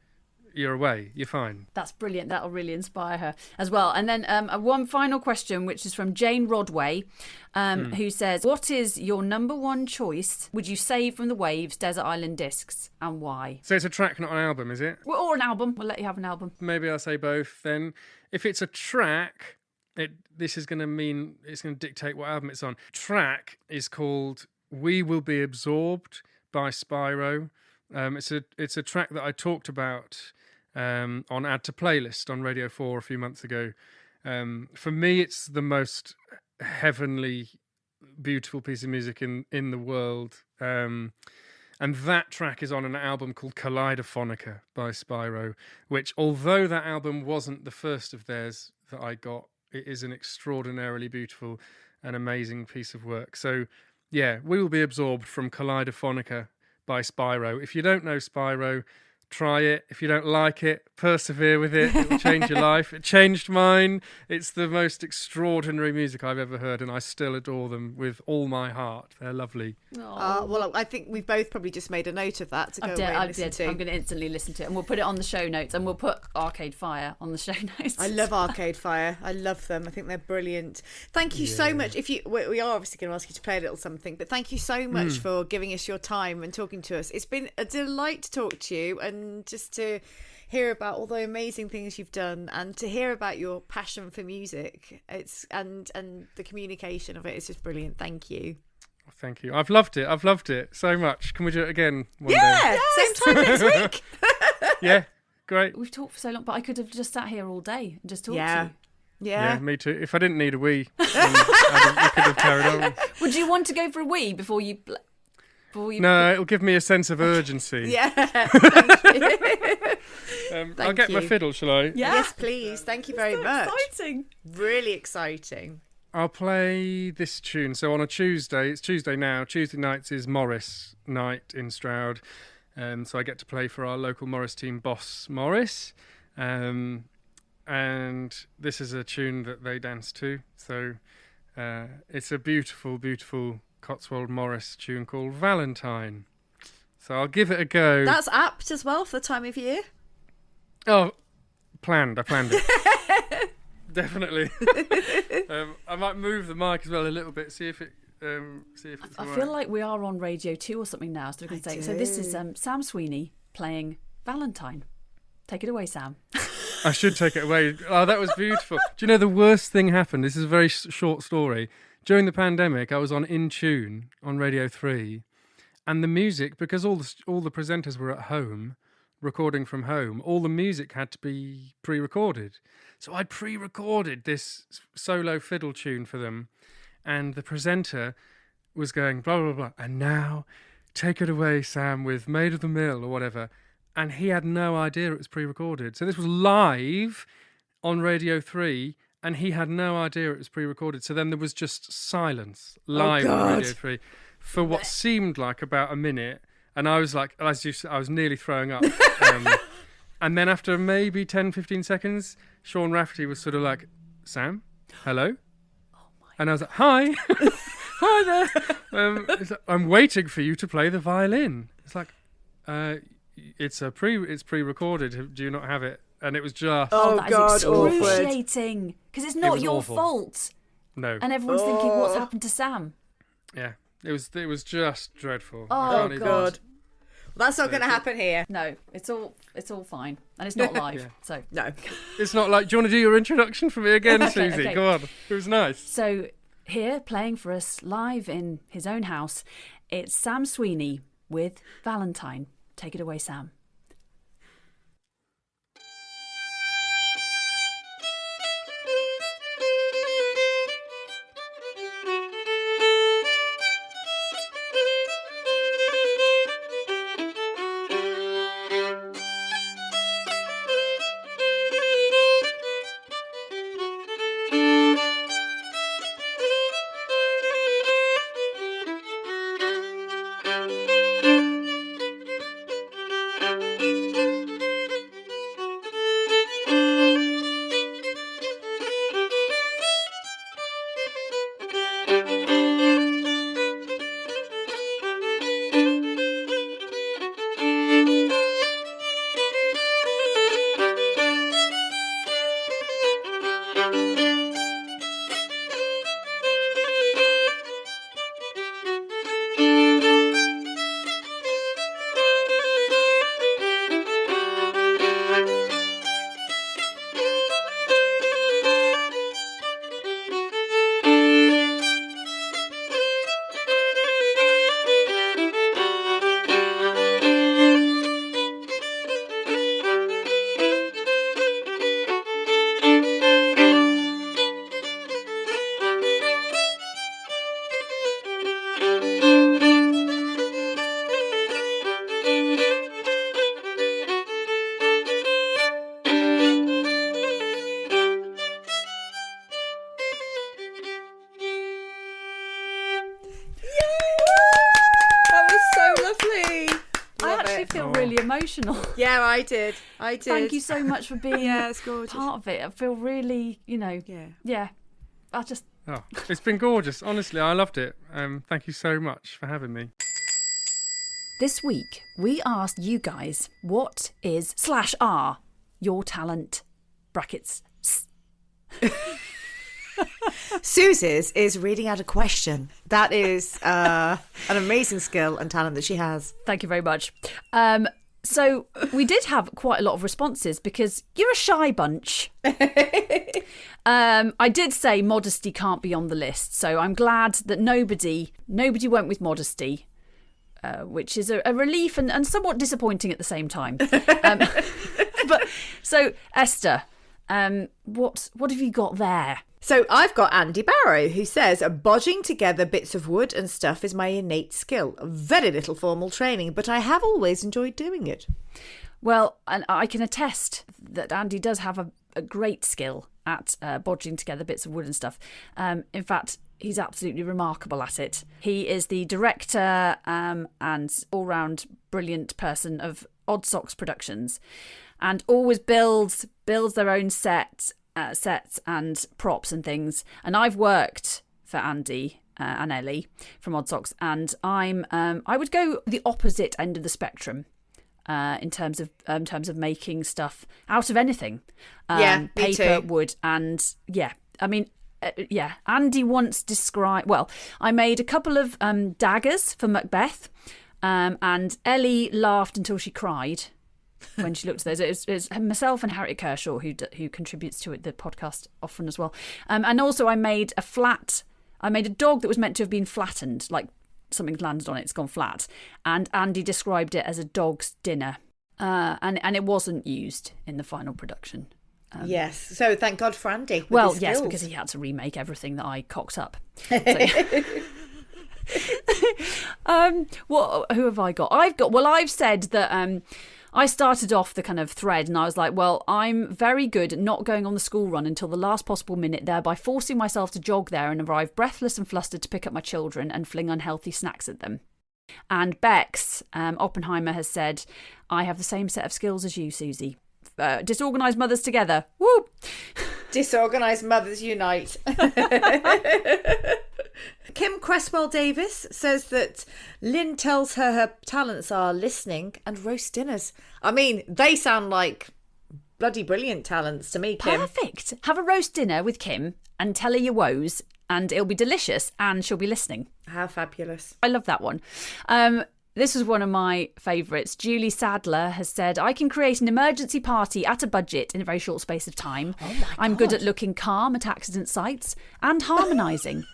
you're away. You're fine. That's brilliant. That'll really inspire her as well. And then one final question, which is from Jane Rodway, who says, what is your number 1 choice would you save from the Waves Desert Island discs, and why? So it's a track, not an album, is it? Well, or an album. We'll let you have an album. Maybe I'll say both then. If it's a track, this is going to mean it's going to dictate what album it's on. Track is called We Will Be Absorbed by Spyro. It's a track that I talked about on Add to Playlist on Radio 4 a few months ago. For me, it's the most heavenly, beautiful piece of music in the world. And that track is on an album called Kaleidophonica by Spyro, which, although that album wasn't the first of theirs that I got, it is an extraordinarily beautiful and amazing piece of work. So, yeah, We Will Be Absorbed from Kaleidophonica by Spyro. If you don't know Spyro, try it. If you don't like it, persevere with it. It will change your life. It changed mine. It's the most extraordinary music I've ever heard, and I still adore them with all my heart. They're lovely. Well, I think we've both probably just made a note of that to go away and listen to. I'm going to instantly listen to it, and we'll put it on the show notes, and we'll put Arcade Fire on the show notes. I love Arcade Fire. I love them. I think they're brilliant. Thank you so much. We are obviously going to ask you to play a little something, but thank you so much for giving us your time and talking to us. It's been a delight to talk to you, and just to hear about all the amazing things you've done, and to hear about your passion for music. And the communication of it is just brilliant. Thank you. Thank you. I've loved it so much. Can we do it again one day? Yeah, same time next week. Yeah, great. We've talked for so long, but I could have just sat here all day and just talked to you. Yeah, me too. If I didn't need a wee, we could have carried on. Would you want to go for a wee before you... No, it'll give me a sense of urgency. Yeah. Thank you. I'll get my fiddle, shall I? Yeah. Yes, please. Thank you very much. Exciting. Really exciting. I'll play this tune. So on a Tuesday, it's Tuesday now. Tuesday nights is Morris night in Stroud. So I get to play for our local Morris team, Boss Morris. And this is a tune that they dance to. So it's a beautiful, beautiful Cotswold Morris tune called Valentine. So I'll give it a go. That's apt as well for the time of year. Oh, I planned it. Definitely. I might move the mic as well a little bit, see if it's I feel like we are on Radio 2 or something now, so we can say. So this is Sam Sweeney playing Valentine. Take it away, Sam. I should take it away. Oh, that was beautiful. Do you know the worst thing happened? This is a very short story. During the pandemic, I was on In Tune on Radio 3, and the music, because all the presenters were at home, recording from home, all the music had to be pre-recorded. So I'd pre-recorded this solo fiddle tune for them, and the presenter was going blah, blah, blah, and now take it away, Sam, with Maid of the Mill or whatever. And he had no idea it was pre-recorded. So this was live on Radio 3, and he had no idea it was pre-recorded. So then there was just silence live on Radio 3 for what seemed like about a minute. And I was like, as you said, I was nearly throwing up. And then after maybe 10, 15 seconds, Sean Rafferty was sort of like, Sam, hello? And I was like, hi. Hi there. It's like, I'm waiting for you to play the violin. It's like, it's pre-recorded. Do you not have it? And it was just... Oh, that God, is awkward. excruciating. Because it's not was your awful. fault. No. And everyone's thinking, what's happened to Sam? Yeah. It was just dreadful. Oh, I can't even- God. Well, that's not going to happen here. No, it's all fine. And it's not live. Yeah. So No. It's not like, do you want to do your introduction for me again, Okay, Susie? okay. Go on. It was nice. So here, playing for us live in his own house, it's Sam Sweeney with Valentine. Take it away, Sam. I feel really emotional. Yeah, I did. Thank you so much for being Yeah, it's gorgeous. part of it. I feel really, Yeah. I just... Oh, it's been gorgeous. Honestly, I loved it. Thank you so much for having me. This week, we asked you guys, what is /r your talent? Brackets. Susie's is reading out a question. That is an amazing skill and talent that she has. Thank you very much. So we did have quite a lot of responses because you're a shy bunch. I did say modesty can't be on the list, so I'm glad that nobody went with modesty, which is a relief and somewhat disappointing at the same time. But so Esther, what have you got there? So I've got Andy Barrow, who says, bodging together bits of wood and stuff is my innate skill. Very little formal training, but I have always enjoyed doing it. Well, and I can attest that Andy does have a great skill at bodging together bits of wood and stuff. In fact, he's absolutely remarkable at it. He is the director and all-round brilliant person of Odd Socks Productions, and always builds their own sets and props and things. And I've worked for Andy and Ellie from Odd Socks, and I would go the opposite end of the spectrum in terms of making stuff out of anything. Me Paper, too. wood, and Andy once described... Well, I made a couple of daggers for Macbeth, and Ellie laughed until she cried when she looked at those. It was myself and Harriet Kershaw who contributes to the podcast often as well. And also I made a dog that was meant to have been flattened, like something's landed on it, it's gone flat. And Andy described it as a dog's dinner. And it wasn't used in the final production. Yes. So thank God for Andy. with Well, his yes, skills. because he had to remake everything that I cocked up. Who have I got? I've said that I started off the kind of thread and I was like, well, I'm very good at not going on the school run until the last possible minute, thereby forcing myself to jog there and arrive breathless and flustered to pick up my children and fling unhealthy snacks at them. And Bex Oppenheimer has said, I have the same set of skills as you, Susie. Disorganised mothers together. Woo! Disorganised mothers unite. Kim Cresswell-Davis says that Lynn tells her talents are listening and roast dinners. I mean, they sound like bloody brilliant talents to me, Kim. Perfect. Have a roast dinner with Kim and tell her your woes, and it'll be delicious, and she'll be listening. How fabulous. I love that one. This was one of my favourites. Julie Sadler has said, I can create an emergency party at a budget in a very short space of time. Oh my God. I'm good at looking calm at accident sites and harmonising.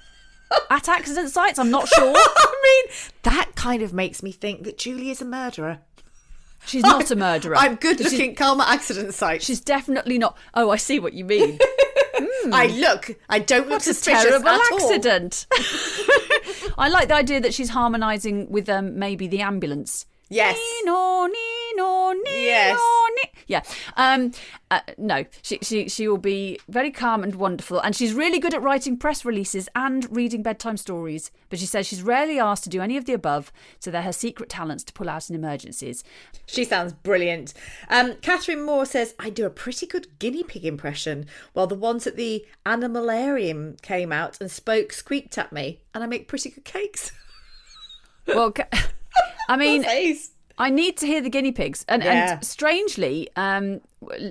At accident sites, I'm not sure. I mean, that kind of makes me think that Julie is a murderer. She's not a murderer. I'm good looking calm at accident sites. She's definitely not. Oh, I see what you mean. I don't look What a suspicious terrible at all. accident. I like the idea that she's harmonising with maybe the ambulance. Yes. Nino, Nino, Nino, Yes. Yeah. No, she will be very calm and wonderful, and she's really good at writing press releases and reading bedtime stories. But she says she's rarely asked to do any of the above, so they're her secret talents to pull out in emergencies. She sounds brilliant. Catherine Moore says, I do a pretty good guinea pig impression, while the ones at the animalarium came out and squeaked at me, and I make pretty good cakes. Well, I mean, Face. I need to hear the guinea pigs. And strangely,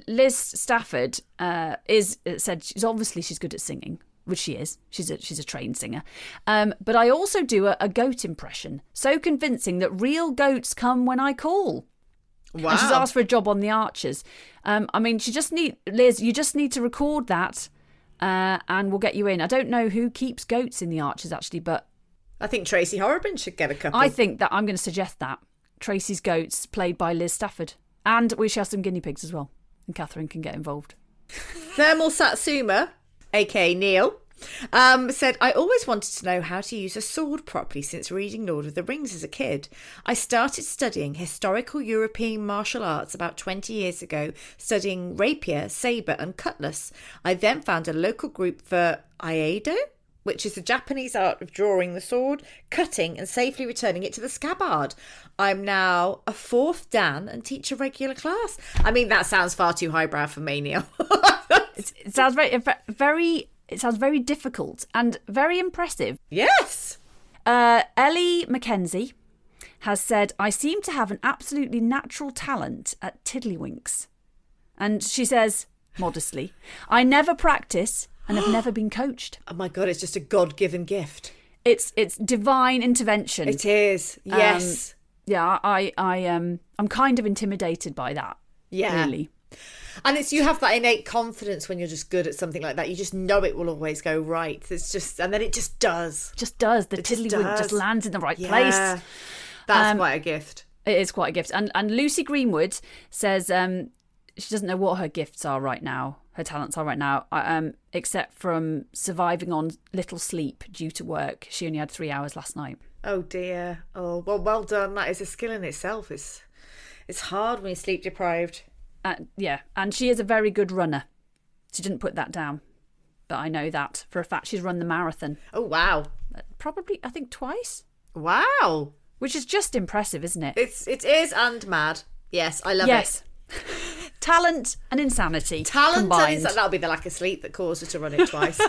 Liz Stafford said she's good at singing, which she is. She's a trained singer. But I also do a goat impression, so convincing that real goats come when I call. Wow. And she's asked for a job on the Archers. I mean, Liz, you just need to record that and we'll get you in. I don't know who keeps goats in the Archers, actually, but I think Tracy Horrobin should get a couple. I think that I'm going to suggest that. Tracy's goats, played by Liz Stafford. And we shall have some guinea pigs as well. And Catherine can get involved. Thermal Satsuma, aka Neil, said, I always wanted to know how to use a sword properly since reading Lord of the Rings as a kid. I started studying historical European martial arts about 20 years ago, studying rapier, sabre and cutlass. I then found a local group for Aido, which is the Japanese art of drawing the sword, cutting and safely returning it to the scabbard. I'm now a 4th Dan and teach a regular class. I mean, that sounds far too highbrow for me, Neil. It sounds very difficult and very impressive. Yes. Ellie Mackenzie has said, I seem to have an absolutely natural talent at tiddlywinks. And she says, modestly, I never practice and have never been coached. Oh my God, it's just a God-given gift. It's divine intervention. It is. Yes. I'm kind of intimidated by that. Yeah. Really. And you have that innate confidence when you're just good at something like that. You just know it will always go right. And then it just does. Just does. The tiddlywink just lands in the right place. That's quite a gift. It is quite a gift. And Lucy Greenwood says she doesn't know what her gifts are right now. Her talents are right now, except from surviving on little sleep due to work. She only had 3 hours last night. Oh dear. Oh, well done. That is a skill in itself. It's hard when you're sleep deprived. Yeah, and she is a very good runner. She didn't put that down, but I know that for a fact. She's run the marathon. Oh, wow. Probably, I think, twice. Wow. Which is just impressive, isn't it? It is, and mad. Yes, I love it. Talent and insanity Talent combined. That'll be the lack of sleep that caused her to run it twice.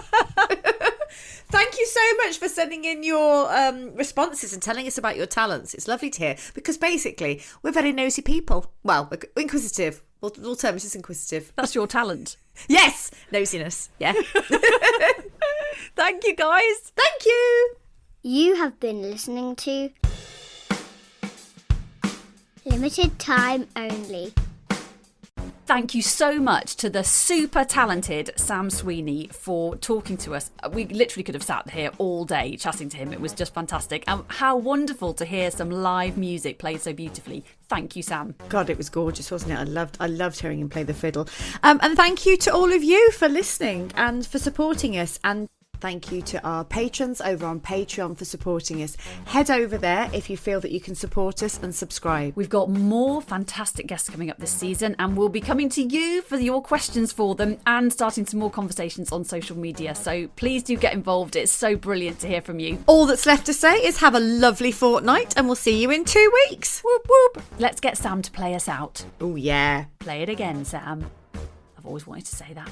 Thank you so much for sending in your responses and telling us about your talents. It's lovely to hear, because basically we're very nosy people. Well, inquisitive. We'll term it as inquisitive. That's your talent. Yes, nosiness. Yeah. Thank you, guys. Thank you. You have been listening to Limited Time Only. Thank you so much to the super talented Sam Sweeney for talking to us. We literally could have sat here all day chatting to him. It was just fantastic. And how wonderful to hear some live music played so beautifully. Thank you, Sam. God, it was gorgeous, wasn't it? I loved hearing him play the fiddle. And thank you to all of you for listening and for supporting us. And thank you to our patrons over on Patreon for supporting us. Head over there if you feel that you can support us and subscribe. We've got more fantastic guests coming up this season, and we'll be coming to you for your questions for them and starting some more conversations on social media. So please do get involved. It's so brilliant to hear from you. All that's left to say is have a lovely fortnight, and we'll see you in 2 weeks. Whoop whoop. Let's get Sam to play us out. Oh, yeah. Play it again, Sam. I've always wanted to say that.